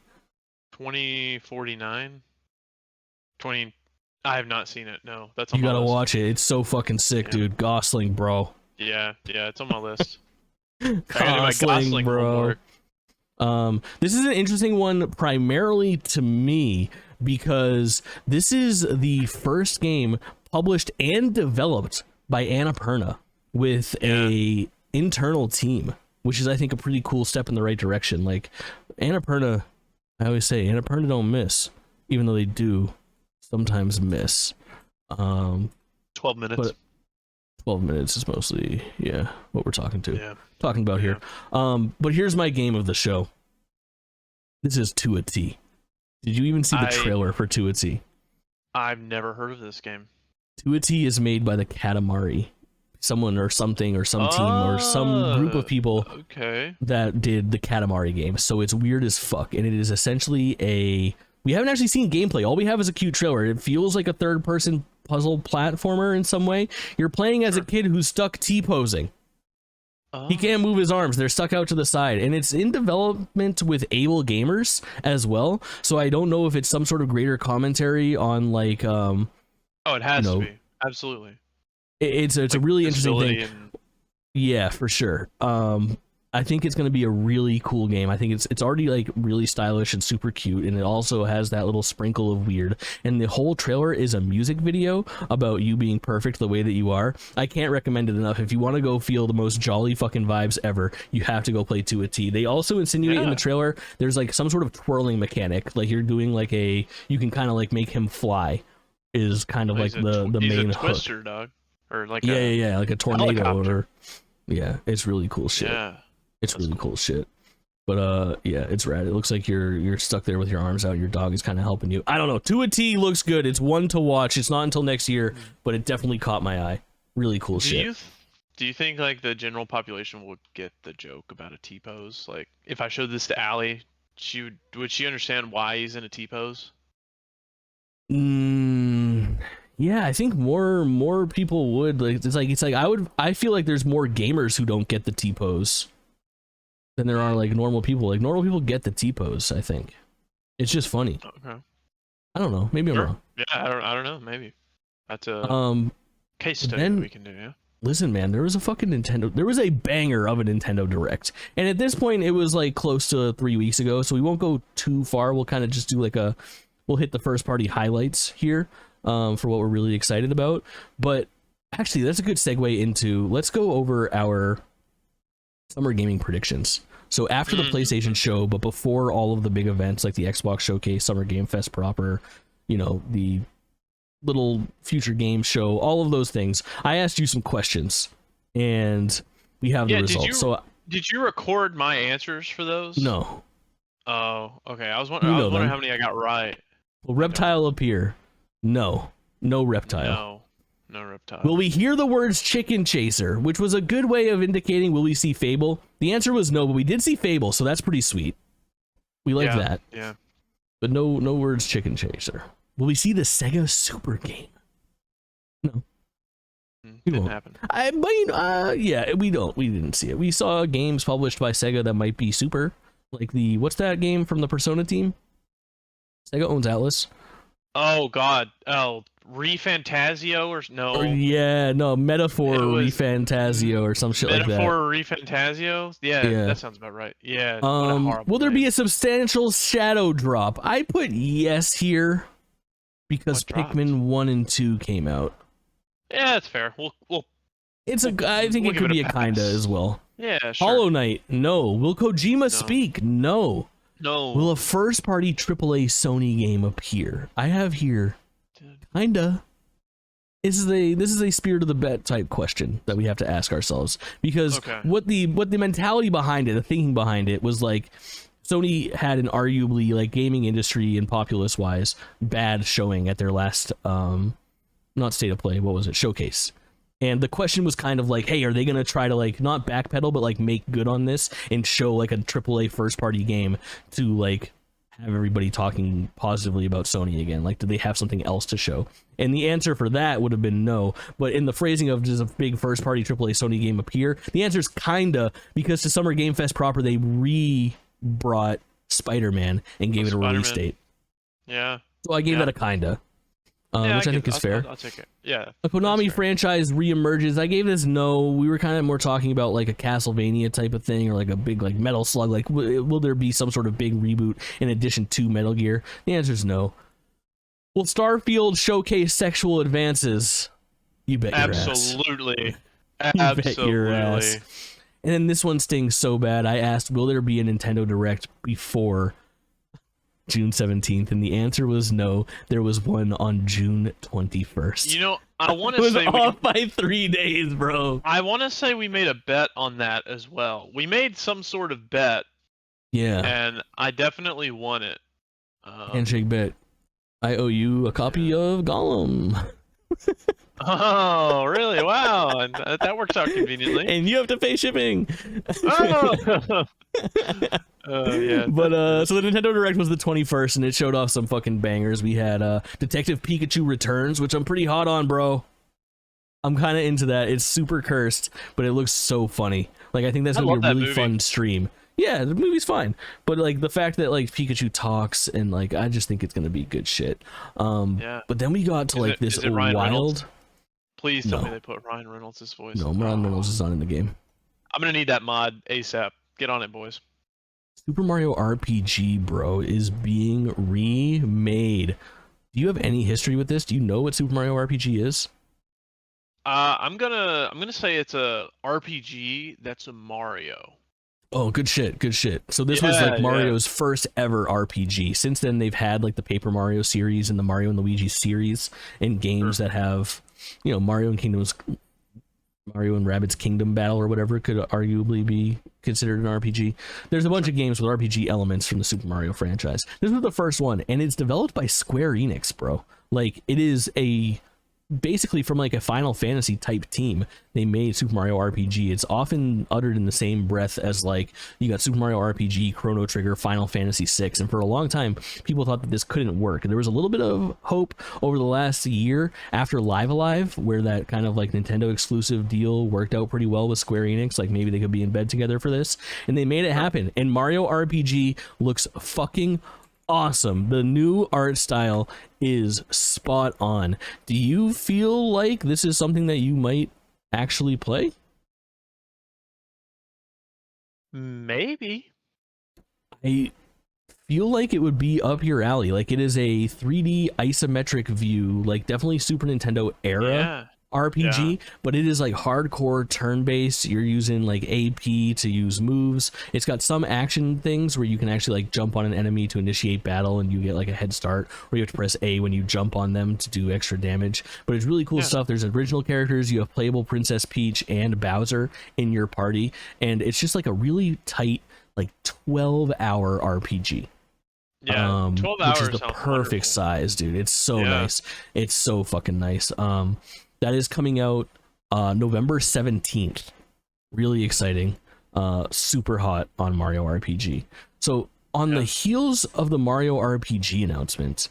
2049? I have not seen it, no. That's on you my gotta list. watch it. It's so fucking sick, dude. Gosling, bro. Yeah, it's on my list. Gosling, bro. This is an interesting one primarily to me, because this is the first game published and developed by Annapurna with a internal team, which is, I think, a pretty cool step in the right direction. Like Annapurna, I always say Annapurna don't miss, even though they do sometimes miss. 12 minutes. But 12 minutes is mostly what we're talking about here. But here's my game of the show. This is To a T. Did you even see the trailer for To a T? I've never heard of this game. To a T is made by the Katamari. Someone or something or some team or some group of people that did the Katamari game. So it's weird as fuck. And it is essentially we haven't actually seen gameplay. All we have is a cute trailer. It feels like a third-person puzzle platformer in some way. You're playing as a kid who's stuck T-posing. He can't move his arms. They're stuck out to the side. And it's in development with Able Gamers as well. So I don't know if it's some sort of greater commentary on like... it has to be. Absolutely. It's like a really interesting thing. Yeah, for sure. I think it's going to be a really cool game. I think it's already like really stylish and super cute, and it also has that little sprinkle of weird. And the whole trailer is a music video about you being perfect the way that you are. I can't recommend it enough. If you want to go feel the most jolly fucking vibes ever, you have to go play To a T. They also insinuate in the trailer there's like some sort of twirling mechanic, like you're doing like you can kind of like make him fly. Is kind of like the main hook. Twister, dog, or like like a tornado helicopter. It's really cool shit. It's really cool shit. But it's rad. It looks like you're stuck there with your arms out. Your dog is kind of helping you. I don't know. To a T looks good. It's one to watch. It's not until next year, but it definitely caught my eye. Really cool shit. Do you think like the general population would get the joke about a T-pose? Like, if I showed this to Allie, would she understand why he's in a T-pose? Yeah, I think more people would. Like, it's like I feel like there's more gamers who don't get the T-pose than there are like normal people. Like normal people get the T-pose. I think it's just funny. Okay. I don't know. Maybe I'm wrong. Yeah, I don't know. Maybe that's a case study that we can do. Yeah. Listen, man, there was a fucking Nintendo. There was a banger of a Nintendo Direct, and at this point, it was like close to 3 weeks ago. So we won't go too far. We'll kind of just do like we'll hit the first party highlights here for what we're really excited about. But actually, that's a good segue into. Let's go over our summer gaming predictions. So after the PlayStation show, but before all of the big events like the Xbox Showcase, Summer Game Fest proper, you know, the little future game show, all of those things, I asked you some questions, and we have the results. Did you record my answers for those? No. Oh, okay. I was wondering how many I got right. Will reptile appear? No reptile. No reptile. Will we hear the words chicken chaser, which was a good way of indicating will we see Fable? The answer was no, but we did see Fable, so that's pretty sweet. We like that. Yeah. But no words chicken chaser. Will we see the Sega Super game? No. Didn't happen. We didn't see it. We saw games published by Sega that might be super. Like what's that game from the Persona team? Sega owns Atlas. Oh god. Oh, ReFantazio or no? Metaphor ReFantazio or some shit like that. Metaphor ReFantazio? Yeah, that sounds about right. Yeah. Will there be a substantial shadow drop? I put yes here because Pikmin 1 and 2 came out. Yeah, that's fair. I think it could be a kinda as well. Yeah, sure. Hollow Knight, no. Will Kojima speak? No. No. Will a first-party AAA Sony game appear? I have here, kinda. This is a spirit of the bet type question that we have to ask ourselves, because what the mentality behind it, the thinking behind it, was like Sony had an arguably like gaming industry and populace wise bad showing at their last not state of play, what was it, showcase. And the question was kind of like, hey, are they going to try to like not backpedal, but like make good on this and show like a AAA first party game to like have everybody talking positively about Sony again? Like, do they have something else to show? And the answer for that would have been no. But in the phrasing of does a big first party AAA Sony game appear? The answer is kinda, because to Summer Game Fest proper, they brought Spider-Man and gave it a release date. Yeah. So I gave that a kinda. Which I think is fair. I'll take it. Yeah. A Konami franchise reemerges. I gave this no. We were kind of more talking about like a Castlevania type of thing, or like a big like Metal Slug. Like, will there be some sort of big reboot in addition to Metal Gear? The answer is no. Will Starfield showcase sexual advances? You bet your ass. Absolutely. You bet your ass. And then this one stings so bad. I asked, will there be a Nintendo Direct before June 17th, and the answer was no. There was one on June 21st. You know, I want to say off by 3 days, bro. I want to say we made a bet on that as well. We made some sort of bet. Yeah. And I definitely won it. Handshake bet. I owe you a copy of Gollum. Oh, really? Wow. And that works out conveniently. And you have to pay shipping. Oh! Yeah. But so the Nintendo Direct was the 21st, and it showed off some fucking bangers. We had Detective Pikachu Returns, which I'm pretty hot on, bro. I'm kind of into that. It's super cursed, but it looks so funny. Like, I think that's gonna be a really fun stream. Yeah, the movie's fine, but like the fact that like Pikachu talks, and like I just think it's gonna be good shit. Yeah. But then we got to this wild. Please tell me they put Ryan Reynolds' voice. No, Ryan Reynolds is not in the game. I'm gonna need that mod ASAP. Get on it, boys. Super Mario RPG, bro, is being remade. Do you have any history with this? Do you know what Super Mario RPG is? I'm gonna say it's a RPG that's a Mario. Oh, good shit, good shit. So this was like Mario's first ever RPG. Since then, they've had like the Paper Mario series and the Mario and Luigi series, and games that have, you know, Mario and Rabbids Kingdom Battle or whatever could arguably be considered an RPG. There's a bunch of games with RPG elements from the Super Mario franchise. This was the first one, and it's developed by Square Enix, bro. Like, it is a basically from like a Final Fantasy type team, they made Super Mario RPG. It's often uttered in the same breath as like you got Super Mario RPG, Chrono Trigger, Final Fantasy VI, and for a long time people thought that this couldn't work. There was a little bit of hope over the last year after Live Alive, where that kind of like Nintendo exclusive deal worked out pretty well with Square Enix. Like maybe they could be in bed together for this, and they made it happen. And Mario RPG looks fucking awesome. The new art style is spot on. Do you feel like this is something that you might actually play? Maybe. I feel like it would be up your alley. Like it is a 3D isometric view, like definitely Super Nintendo era RPG, but it is like hardcore turn-based. You're using like AP to use moves. It's got some action things where you can actually like jump on an enemy to initiate battle and you get like a head start, or you have to press A when you jump on them to do extra damage. But it's really cool stuff. There's original characters. You have playable Princess Peach and Bowser in your party, and it's just like a really tight like 12-hour RPG. Yeah, 12 hours which is the perfect size, dude. It's so nice. It's so fucking nice. That is coming out November 17th. Really exciting. Super hot on Mario RPG. So on the heels of the Mario RPG announcement,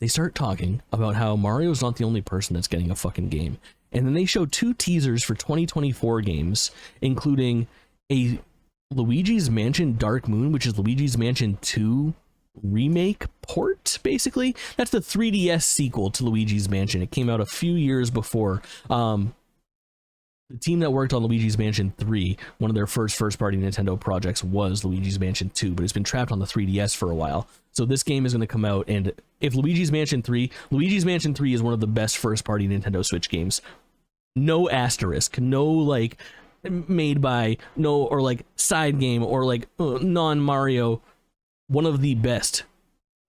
they start talking about how Mario's not the only person that's getting a fucking game. And then they show 2 teasers for 2024 games, including a Luigi's Mansion Dark Moon, which is Luigi's Mansion 2 remake port, basically. That's the 3DS sequel to Luigi's Mansion. It came out a few years before. The team that worked on Luigi's Mansion 3, one of their first-party Nintendo projects was Luigi's Mansion 2, but it's been trapped on the 3DS for a while. So this game is going to come out, and if Luigi's Mansion 3 is one of the best first-party Nintendo Switch games. No asterisk, no like made by, no, or like side game, or like non-Mario. One of the best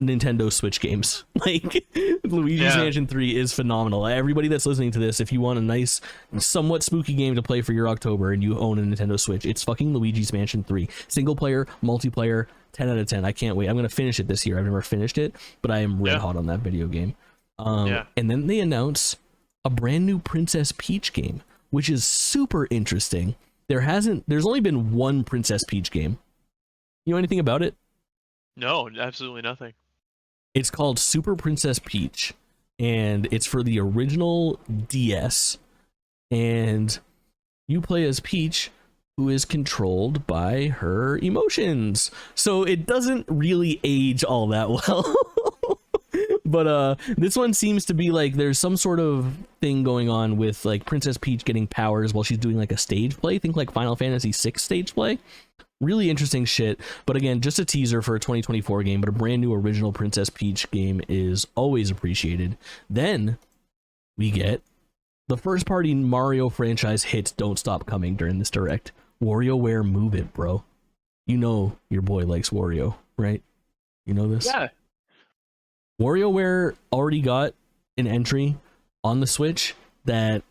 Nintendo Switch games. Like Luigi's Mansion 3 is phenomenal. Everybody that's listening to this, if you want a nice, somewhat spooky game to play for your October and you own a Nintendo Switch, it's fucking Luigi's Mansion 3. Single player, multiplayer, 10 out of 10. I can't wait. I'm going to finish it this year. I've never finished it, but I am red hot on that video game. And then they announce a brand new Princess Peach game, which is super interesting. There's only been one Princess Peach game. You know anything about it? No, absolutely nothing. It's called Super Princess Peach, and it's for the original DS, and you play as Peach, who is controlled by her emotions. So it doesn't really age all that well. But this one seems to be like there's some sort of thing going on with like Princess Peach getting powers while she's doing like a stage play. Think like Final Fantasy VI stage play. Really interesting shit. But again, just a teaser for a 2024 game, but a brand new original Princess Peach game is always appreciated. Then we get the first party Mario franchise hits don't stop coming during this direct. WarioWare Move It, bro. You know your boy likes Wario, right? You know this? Yeah. WarioWare already got an entry on the Switch that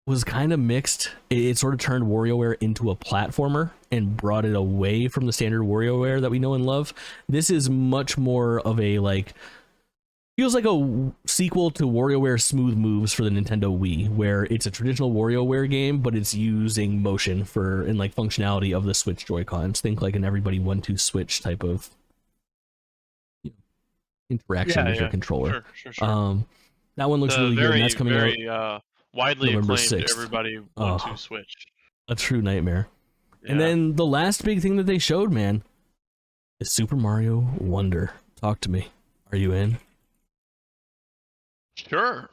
was kind of mixed. It sort of turned WarioWare into a platformer and brought it away from the standard WarioWare that we know and love. This is much more of a like, feels like a sequel to WarioWare Smooth Moves for the Nintendo Wii, where it's a traditional WarioWare game, but it's using motion for and like functionality of the Switch Joy-Cons. Think like an everybody 1-2 switch type of interaction with your controller. Sure. That one looks really good, and that's coming out widely November acclaimed 6th. Everybody 1-2 Switch. A true nightmare. And then the last big thing that they showed, man, is Super Mario Wonder. Talk to me. Are you in? Sure.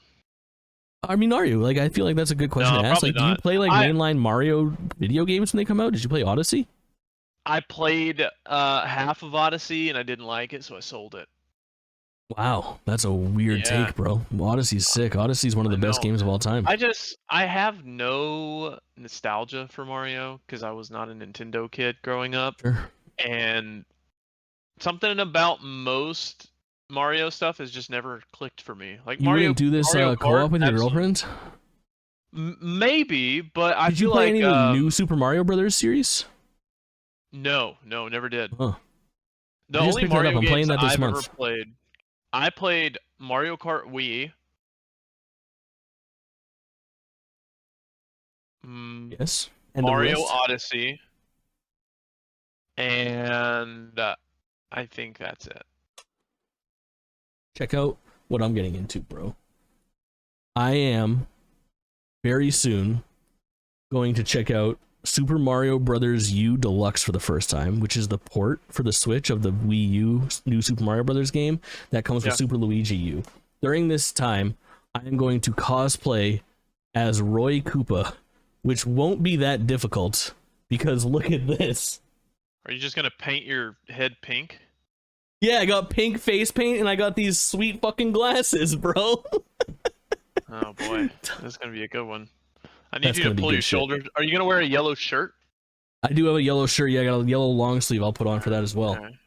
I mean, are you? Like, I feel like that's a good question to ask. Like, do you play like mainline Mario video games when they come out? Did you play Odyssey? I played half of Odyssey and I didn't like it, so I sold it. Wow, that's a weird take, bro. Odyssey's sick. Odyssey's one of the best games of all time. I have no nostalgia for Mario because I was not a Nintendo kid growing up. Sure. And something about most Mario stuff has just never clicked for me. Like you Mario, wouldn't do this co-op with your girlfriend? Maybe, but I did you feel play like any of the new Super Mario Brothers series? No, never did. Huh. The only Mario games playing that this I've month. ever played, I played Mario Kart Wii, Yes. End of Mario list. Odyssey, and I think that's it. Check out what I'm getting into, bro. I am very soon going to check out Super Mario Brothers U Deluxe for the first time, which is the port for the Switch of the Wii U new Super Mario Brothers game that comes with Super Luigi U. During this time, I am going to cosplay as Roy Koopa, which won't be that difficult because look at this. Are you just gonna paint your head pink? Yeah, I got pink face paint and I got these sweet fucking glasses, bro. Oh boy, this is gonna be a good one. I need That's you to gonna be pull good your shit. shoulders. Are you gonna wear a yellow shirt? I do have a yellow shirt. Yeah, I got a yellow long sleeve I'll put on for that as well. Okay.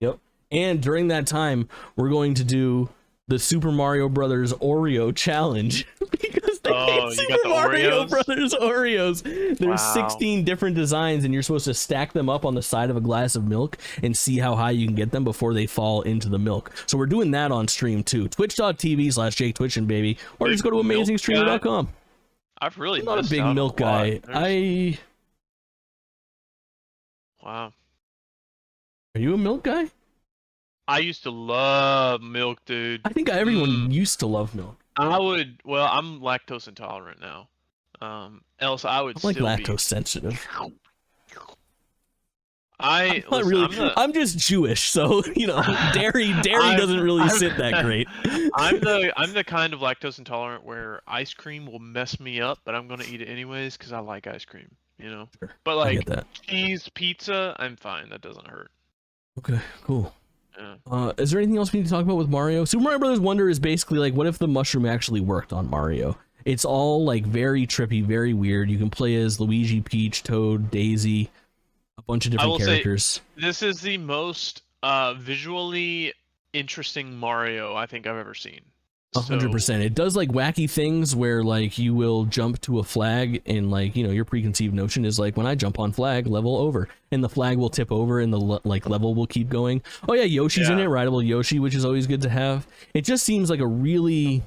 Yep. And during that time, we're going to do the Super Mario Brothers Oreo challenge because they made Super Mario Oreos? Brothers Oreos. There's 16 different designs, and you're supposed to stack them up on the side of a glass of milk and see how high you can get them before they fall into the milk. So we're doing that on stream too. Twitch.tv/JakeTwitchin, baby, or just go to AmazingStreamer.com. I've really I'm not a missed big out on milk a lot. guy. Wow. Are you a milk guy? I used to love milk, dude. I think everyone used to love milk. Well, I'm lactose intolerant now. Else I would I'm like still lactose sensitive. I'm just Jewish, so you know, dairy doesn't really sit that great. I'm the kind of lactose intolerant where ice cream will mess me up, but I'm gonna eat it anyways because I like ice cream, you know. Sure. But I like get that. cheese pizza, I'm fine. That doesn't hurt. Okay, cool. Yeah. Is there anything else we need to talk about with Mario? Super Mario Brothers Wonder is basically like, what if the mushroom actually worked on Mario? It's all like very trippy, very weird. You can play as Luigi, Peach, Toad, Daisy, a bunch of different characters. Say, this is the most visually interesting Mario I think I've ever seen. 100%. It does like wacky things where like you will jump to a flag and like, you know, your preconceived notion is like, when I jump on flag, level over, and the flag will tip over and the level will keep going. Oh yeah, Yoshi's in it, rideable Yoshi, which is always good to have. It just seems like a really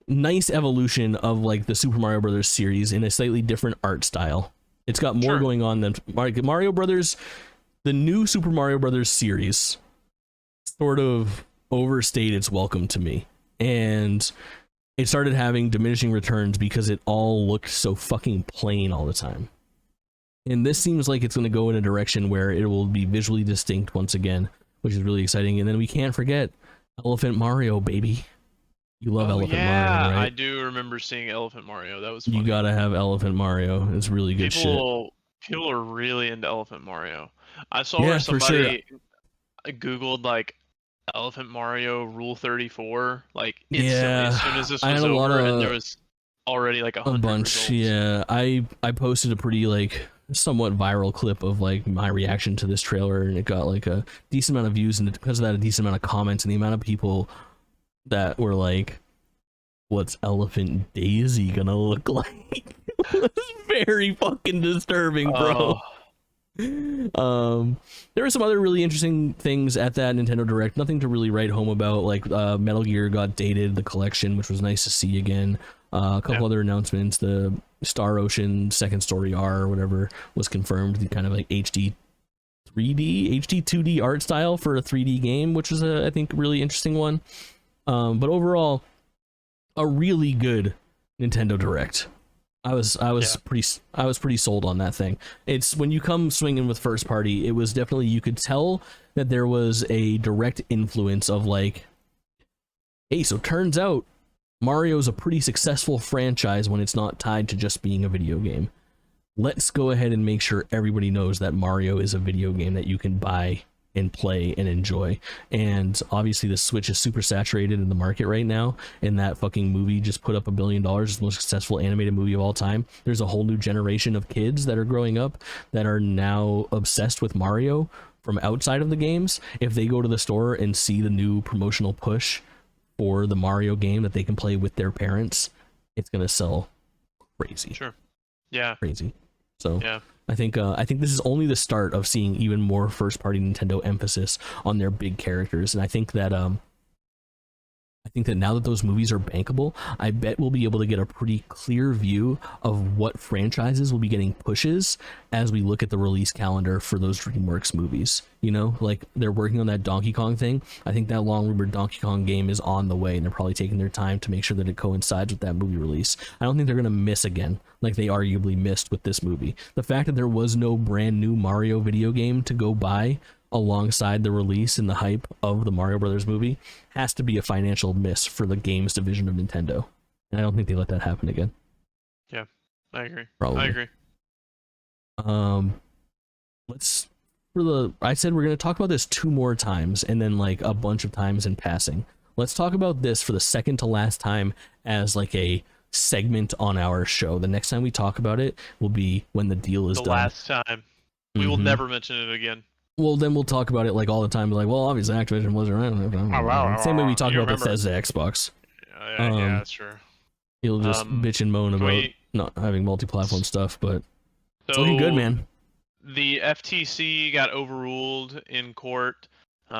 nice evolution of like the Super Mario Brothers series in a slightly different art style. It's got more going on than Mario Brothers. The new Super Mario Brothers series sort of overstayed its welcome to me, and it started having diminishing returns because it all looked so fucking plain all the time. And this seems like it's going to go in a direction where it will be visually distinct once again, which is really exciting. And then we can't forget Elephant Mario, baby. You love Elephant Mario, right? I do remember seeing Elephant Mario. That was funny. You gotta have Elephant Mario. It's really good shit. People are really into Elephant Mario. I saw where somebody Googled like Elephant Mario Rule 34 like instantly as soon as this was over, and there was already like a bunch. Results. Yeah, I posted a pretty like somewhat viral clip of like my reaction to this trailer, and it got like a decent amount of views, and because of that a decent amount of comments, and the amount of people that were like, what's Elephant Daisy gonna look like? It was very fucking disturbing, bro. There were some other really interesting things at that Nintendo Direct. Nothing to really write home about. Like Metal Gear got dated, the collection, which was nice to see again. A couple other announcements. The Star Ocean Second Story R or whatever was confirmed. The kind of like HD 2D art style for a 3D game, which was I think a really interesting one. But overall, a really good Nintendo Direct. I was pretty sold on that thing. It's when you come swinging with first party, it was definitely, you could tell that there was a direct influence of like, hey, so turns out Mario's a pretty successful franchise when it's not tied to just being a video game. Let's go ahead and make sure everybody knows that Mario is a video game that you can buy and play and enjoy. And obviously the Switch is super saturated in the market right now, and that fucking movie just put up $1 billion. It's the most successful animated movie of all time. There's a whole new generation of kids that are growing up that are now obsessed with Mario from outside of the games. If they go to the store and see the new promotional push for the Mario game that they can play with their parents, it's gonna sell crazy. Sure. Yeah. Crazy. So yeah. I think this is only the start of seeing even more first-party Nintendo emphasis on their big characters, and I think that think that now that those movies are bankable, I bet we'll be able to get a pretty clear view of what franchises will be getting pushes as we look at the release calendar for those DreamWorks movies. You know, like they're working on that Donkey Kong thing. I think that long-rumored Donkey Kong game is on the way, and they're probably taking their time to make sure that it coincides with that movie release. I don't think they're going to miss again, like they arguably missed with this movie. The fact that there was no brand new Mario video game to go buy alongside the release and the hype of the Mario Brothers movie has to be a financial miss for the games division of Nintendo. And I don't think they let that happen again. Yeah, I agree. Probably. I agree. I said we're going to talk about this 2 more times and then like a bunch of times in passing. Let's talk about this for the second to last time as like a segment on our show. The next time we talk about it will be when the deal is done. The last time. We will never mention it again. Well, then we'll talk about it like all the time. Like, well, obviously Activision was around. Same way we talk about Bethesda Xbox. Yeah, that's true. You'll just bitch and moan about not having multi-platform stuff, but it's looking good, man. The FTC got overruled in court. They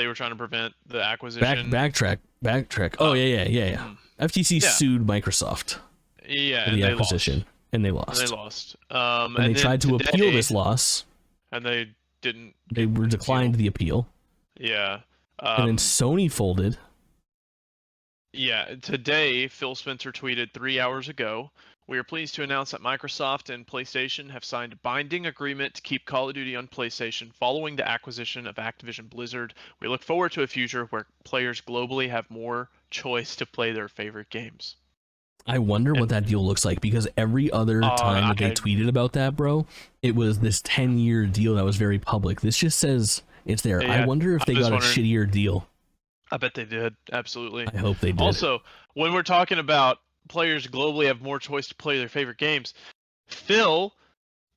were trying to prevent the acquisition. Backtrack. Oh, yeah. FTC sued Microsoft for the acquisition, and they lost. And they tried to appeal this loss. And they didn't. They were declined the appeal. Yeah. And then Sony folded. Yeah. Today, Phil Spencer tweeted 3 hours ago, "We are pleased to announce that Microsoft and PlayStation have signed a binding agreement to keep Call of Duty on PlayStation following the acquisition of Activision Blizzard. We look forward to a future where players globally have more choice to play their favorite games." I wonder what that deal looks like, because every other time that they tweeted about that, bro, it was this 10-year deal that was very public. This just says it's there. Yeah, I wonder if they got a shittier deal. I bet they did. Absolutely. I hope they did. Also, when we're talking about players globally have more choice to play their favorite games, Phil,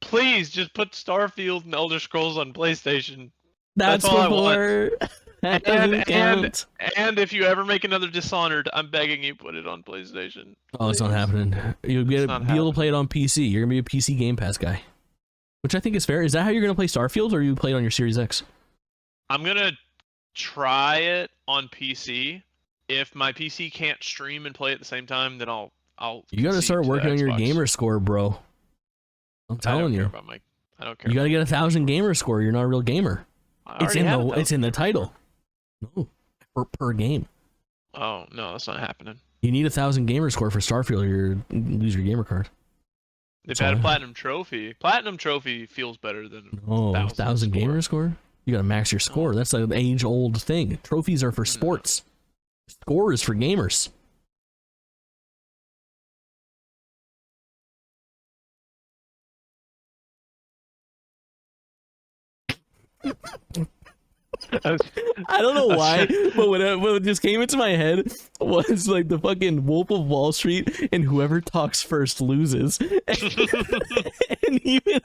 please just put Starfield and Elder Scrolls on PlayStation. That's all I want. And if you ever make another Dishonored, I'm begging you, put it on PlayStation. Oh, it's not happening. You'll be able to play it on PC. You're gonna be a PC Game Pass guy, which I think is fair. Is that how you're gonna play Starfield, or you play it on your Series X? I'm gonna try it on PC. If my PC can't stream and play at the same time, then I'll. You gotta start working on your gamer score, bro. I'm telling you. I don't care. You gotta get 1,000 gamer score. You're not a real gamer. It's in the title. No, per game. Oh no, that's not happening. You need 1,000 gamer score for Starfield, or you lose your gamer card. They've had a platinum trophy. Platinum trophy feels better than 1,000 gamer score. You gotta max your score. That's an age-old thing. Trophies are for sports. Score is for gamers. I don't know why, but what just came into my head was like the fucking Wolf of Wall Street, and whoever talks first loses. And even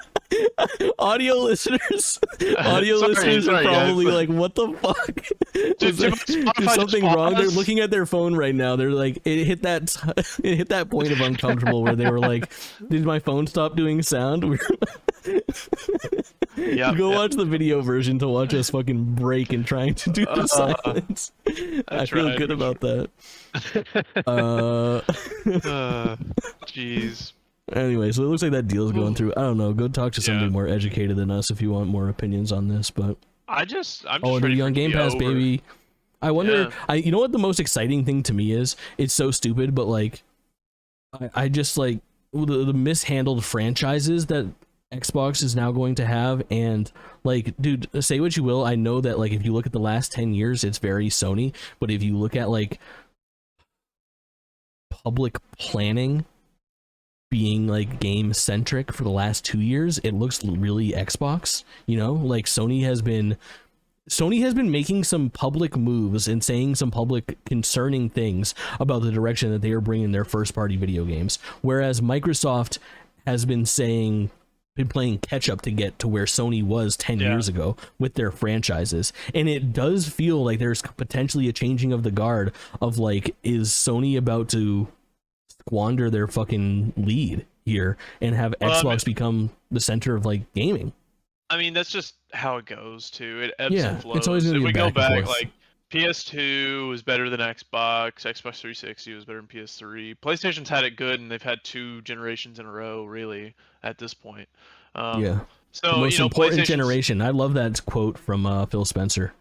audio listeners are probably like, "What the fuck? Is something wrong?" They're looking at their phone right now. They're like, it hit that point of uncomfortable where they were like, "Did my phone stop doing sound?" Watch the video version to watch us fucking break and trying to do the silence. I feel good about that. Jeez. Anyway, so it looks like that deal's going through. I don't know. Go talk to somebody more educated than us if you want more opinions on this. But I'm just ready on Game Pass, baby. I wonder. You know what the most exciting thing to me is? It's so stupid, but like, I just like the mishandled franchises that Xbox is now going to have. And like, dude, say what you will, I know that like if you look at the last 10 years, it's very Sony, but if you look at like public planning being like game centric for the last 2 years, it looks really Xbox. You know, like Sony has been making some public moves and saying some public concerning things about the direction that they are bringing their first party video games, whereas Microsoft has been playing catch up to get to where Sony was 10 years ago with their franchises. And it does feel like there's potentially a changing of the guard of like, is Sony about to squander their fucking lead here and have Xbox become the center of like gaming? I mean, that's just how it goes too. It ebbs and flows. It's always going to be we go back like PS2 was better than Xbox. Xbox 360 was better than PS3. PlayStation's had it good, and they've had 2 generations in a row, really, at this point. Yeah. The So most important PlayStation's. generation. I love that quote from Phil Spencer.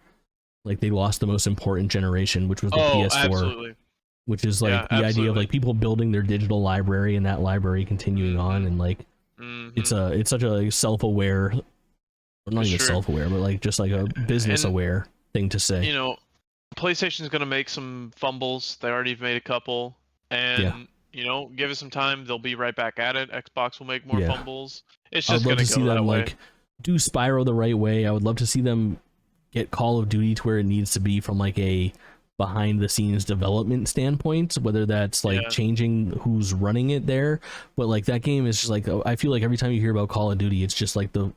Like they lost the most important generation, which was the Oh, PS4, absolutely. which is Yeah, like the idea of absolutely. like people building their digital library and that library continuing on, and like it's such a like, self-aware, or not For even sure. self-aware, but like just like a business And aware thing to say. PlayStation's gonna make some fumbles. They already made a couple, Yeah, and give it some time. They'll be right back at it. Xbox will make more yeah. fumbles. It's I would just love gonna to see go that them way. like do Spyro the right way. I would love to see them get Call of Duty to where it needs to be from like a behind the scenes development standpoint, whether that's like Yeah. changing who's running it there, but like that game is just like, I feel like every time you hear about Call of Duty, it's just like the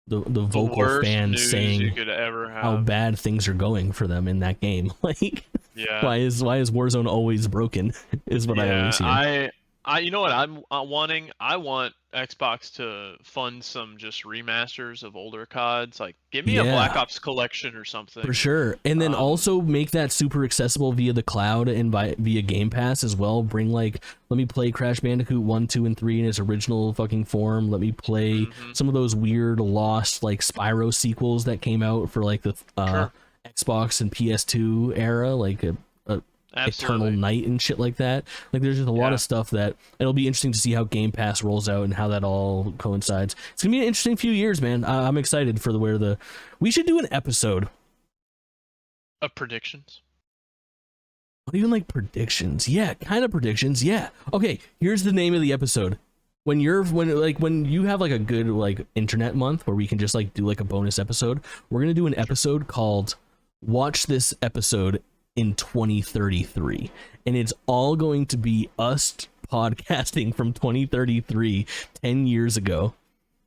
The vocal worst fans news you saying could ever how have. bad things are going for them in that game. Like Yeah. why is Warzone always broken is what I Yeah, always hear. you know what I'm wanting? I want Xbox to fund some just remasters of older CODs. Like, give me a Black Yeah, Ops collection or for something. sure. And then Um, also make that super accessible via the cloud and via Game Pass as well. Bring like, let me play Crash Bandicoot 1, 2, and 3 in its original fucking form. Let me play mhm, some of those weird lost like Spyro sequels that came out for like the sure, Xbox and PS2 era, like a Eternal absolutely. Night and shit like that. Like there's just a lot Yeah. of stuff that it'll be interesting to see how Game Pass rolls out and how that all coincides. It's gonna be an interesting few years, man. I'm excited for we should do an episode. Of predictions. Not even like predictions. Yeah, kind of predictions. Yeah. Okay, here's the name of the episode. When you have like a good like internet month where we can just like do like a bonus episode, we're going to do an episode called Watch This Episode in 2033. And it's all going to be us podcasting from 2033, 10 years ago,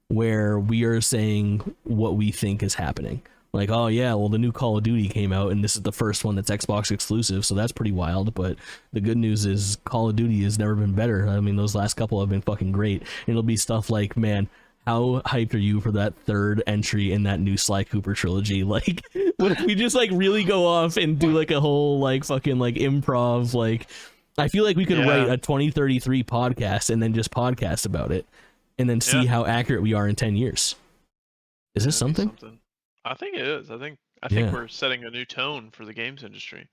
where we are saying what we think is happening. Like, oh yeah, well the new Call of Duty came out and this is the first one that's Xbox exclusive, so that's pretty wild. But the good news is Call of Duty has never been better. I mean, those last couple have been fucking great. And it'll be stuff like, man, how hyped are you for that third entry in that new Sly Cooper trilogy? Like, what if we just like really go off and do like a whole like fucking like improv? Like, I feel like we could write Yeah. a 2033 podcast and then just podcast about it, and then see Yeah. how accurate we are in 10 years. Is this That'd be something? I think it is. I think Yeah. we're setting a new tone for the games industry.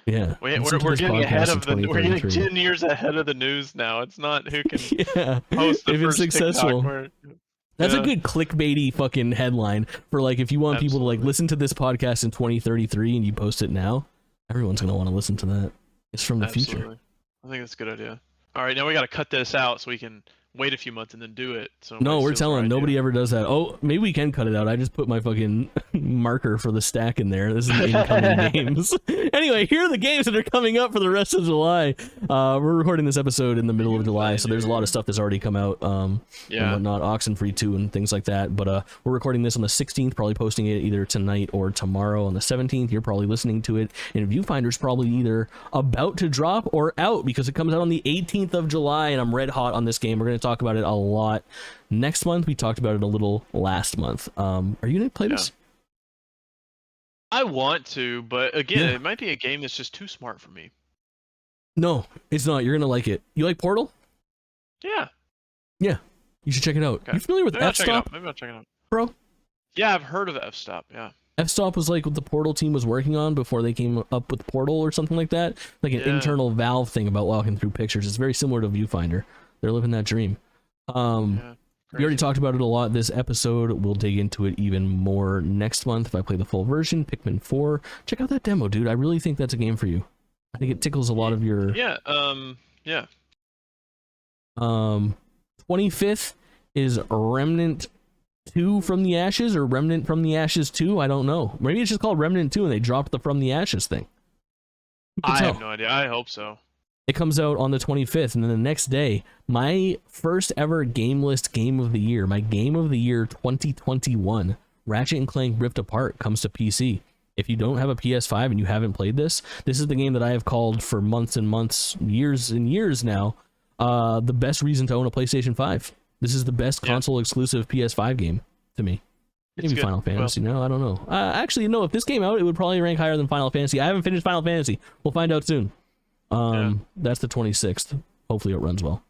Yeah. Listen to We're this getting ahead podcast in of we're getting 2033. 10 years ahead of the news now. It's not who can Yeah. post the If it's first TikTok successful. where. That's a Yeah, good clickbaity fucking headline for like if you want people to like absolutely. listen to this podcast in 2033 and you post it now, everyone's going to want to listen to that. It's from the future. Absolutely. I think that's a good idea. All right, now we got to cut this out so we can wait a few months and then do it. So No, nobody we're steals our telling idea. nobody ever does that. Oh, maybe we can cut it out. I just put my fucking marker for the stack in there. This is the incoming games. Anyway, here are the games that are coming up for the rest of July. We're recording this episode in the middle of July, so there's a lot of stuff that's already come out. And Yeah. whatnot, Oxenfree 2 and things like that. But we're recording this on the 16th, probably posting it either tonight or tomorrow on the 17th. You're probably listening to it, and Viewfinder's probably either about to drop or out because it comes out on the 18th of July, and I'm red hot on this game. We're going to talk about it a lot next month. We talked about it a little last month. Are you going to play this? I want to, but again, Yeah. it might be a game that's just too smart for me. No, it's not. You're going to like it. You like Portal? Yeah. Yeah. You should check it out. Okay. You familiar with Maybe I'll check it F-Stop, out. Maybe I'll check it out. bro? Yeah, I've heard of F-Stop. Yeah. F-Stop was like what the Portal team was working on before they came up with Portal or something like that. Like an Yeah. internal Valve thing about walking through pictures. It's very similar to Viewfinder. They're living that dream. Yeah. We already Crazy. talked about it a lot this episode. We'll dig into it even more next month if I play the full version. Pikmin 4. Check out that demo, dude. I really think that's a game for you. I think it tickles a lot of your... Yeah. Yeah. 25th is Remnant 2 from the Ashes or Remnant from the Ashes 2. I don't know. Maybe it's just called Remnant 2 and they dropped the From the Ashes thing. Who can I tell? have no idea. I hope so. It comes out on the 25th, and then the next day, my first ever GameList Game of the Year, my Game of the Year 2021, Ratchet and Clank Rift Apart, comes to PC. If you don't have a PS5 and you haven't played this is the game that I have called for months and months, years and years now, the best reason to own a PlayStation 5. This is the best console exclusive PS5 game to me. It's Maybe good. Final Fantasy. No, I don't know. Actually, no. If this came out, it would probably rank higher than Final Fantasy. I haven't finished Final Fantasy. We'll find out soon. That's the 26th. Hopefully, it runs well.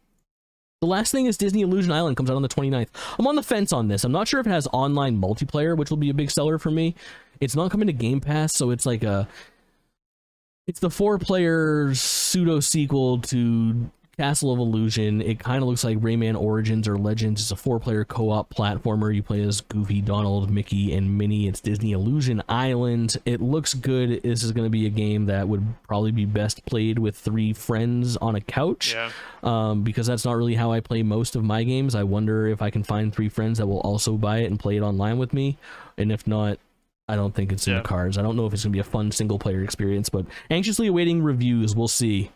The last thing is Disney Illusion Island comes out on the 29th. I'm on the fence on this. I'm not sure if it has online multiplayer, which will be a big seller for me. It's not coming to Game Pass, so it's like it's the 4-player pseudo sequel to Castle of Illusion. It kind of looks like Rayman Origins or Legends. It's a 4-player co-op platformer. You play as Goofy, Donald, Mickey, and Minnie. It's Disney Illusion Island. It looks good. This is going to be a game that would probably be best played with 3 friends on a couch. Yeah. Because that's not really how I play most of my games. I wonder if I can find 3 friends that will also buy it and play it online with me. And if not, I don't think it's in the cards. I don't know if it's going to be a fun single-player experience, but anxiously awaiting reviews. We'll see.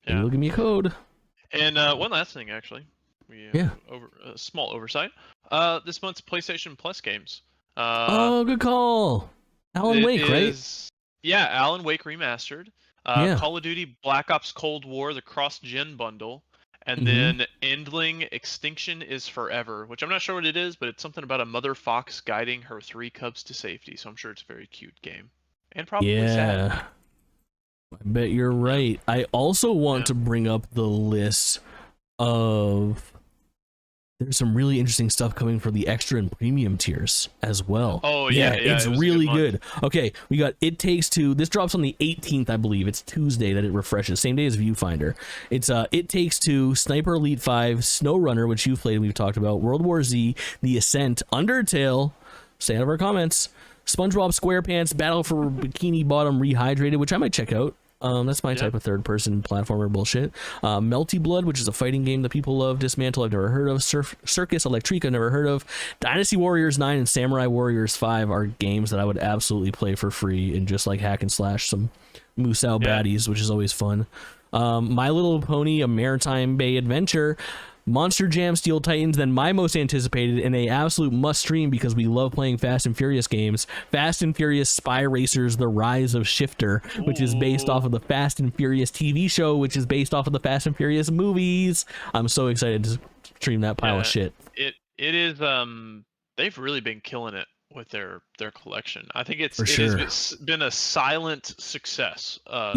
Maybe they'll give me a code. And one last thing, actually. A small oversight. This month's PlayStation Plus games. Good call. Alan Wake, right? Yeah, Alan Wake Remastered. Call of Duty Black Ops Cold War, the cross-gen bundle. And then Endling Extinction is Forever, which I'm not sure what it is, but it's something about a mother fox guiding her 3 cubs to safety. So I'm sure it's a very cute game. And probably sad. I bet you're right. I also want to bring up the list of... There's some really interesting stuff coming for the extra and premium tiers as well. Oh, yeah. It's really good. Okay, we got It Takes Two. This drops on the 18th, I believe. It's Tuesday that it refreshes. Same day as Viewfinder. It's It Takes Two, Sniper Elite 5, SnowRunner, which you've played and we've talked about, World War Z, The Ascent, Undertale, stay out of our comments, SpongeBob SquarePants, Battle for Bikini Bottom Rehydrated, which I might check out. That's my type of third-person platformer bullshit. Melty Blood, which is a fighting game that people love. Dismantle, I've never heard of. Circus Electric, I've never heard of. Dynasty Warriors 9 and Samurai Warriors 5 are games that I would absolutely play for free and just like hack and slash some Musou baddies, which is always fun. My Little Pony, A Maritime Bay Adventure. Monster Jam Steel Titans, then my most anticipated and a absolute must stream because we love playing Fast and Furious games, Fast and Furious Spy Racers The Rise of Shifter, which is based off of the Fast and Furious TV show, which is based off of the Fast and Furious movies. I'm so excited to stream that pile of shit. It is they've really been killing it with their collection. I think it has been a silent success. I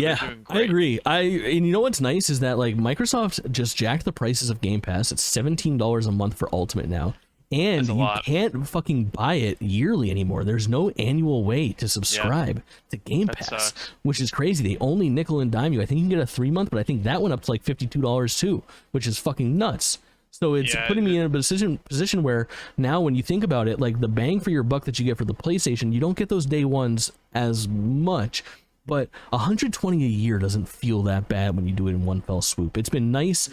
agree. And you know what's nice is that like Microsoft just jacked the prices of Game Pass. It's $17 a month for Ultimate now, and you can't fucking buy it yearly anymore. There's no annual way to subscribe to Game Pass, which is crazy. They only nickel and dime you. I think you can get a 3-month, but I think that went up to like $52 too, which is fucking nuts. So it's putting me in a position where now when you think about it, like the bang for your buck that you get for the PlayStation, you don't get those day ones as much, but 120 a year doesn't feel that bad when you do it in one fell swoop. It's been nice.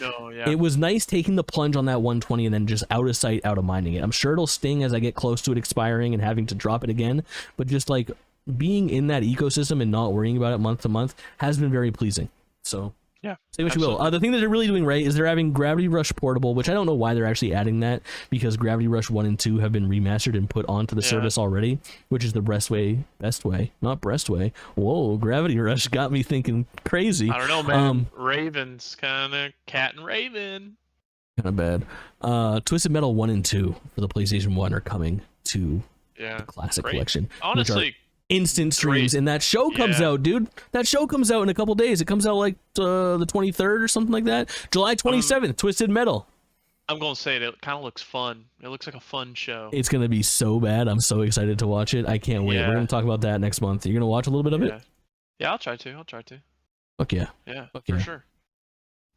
It was nice taking the plunge on that 120 and then just out of sight, out of minding it. I'm sure it'll sting as I get close to it expiring and having to drop it again, but just like being in that ecosystem and not worrying about it month to month has been very pleasing. So say what you will. The thing that they're really doing right is they're having Gravity Rush Portable, which I don't know why they're actually adding that, because Gravity Rush 1 and 2 have been remastered and put onto the service already, which is the best way, not breastway. Whoa, Gravity Rush got me thinking crazy. I don't know, man. Raven's kind of cat and Raven. Kind of bad. Twisted Metal 1 and 2 for the PlayStation 1 are coming to the Classic Collection. Honestly, instant streams, and that show comes out, dude. That show comes out in a couple days. It comes out like the 23rd or something like that. July 27th, Twisted Metal. I'm gonna say it kind of looks fun. It looks like a fun show. It's gonna be so bad. I'm so excited to watch it. I can't wait. We're gonna talk about that next month. You're gonna watch a little bit of it? Yeah, I'll try to. Fuck yeah. Yeah, for sure.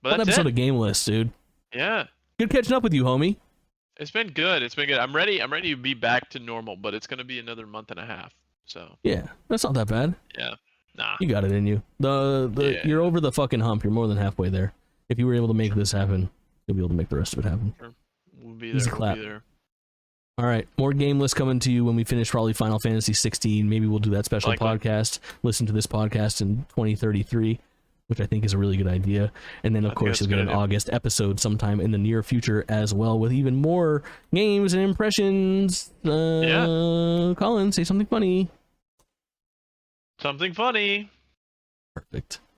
But One episode of GameList, dude. Yeah. Good catching up with you, homie. It's been good. I'm ready to be back to normal, but it's gonna be another month and a half. So yeah, that's not that bad. Yeah, nah, you got it in you. You're over the fucking hump. You're more than halfway there. If you were able to make this happen, you'll be able to make the rest of it happen. Sure. We'll be there. Easy clap. All right, more game lists coming to you when we finish probably Final Fantasy 16. Maybe we'll do that special podcast. Listen to this podcast in 2033, which I think is a really good idea. And then of course you'll get an August episode sometime in the near future as well, with even more games and impressions. Colin, say something funny. Something funny. Perfect.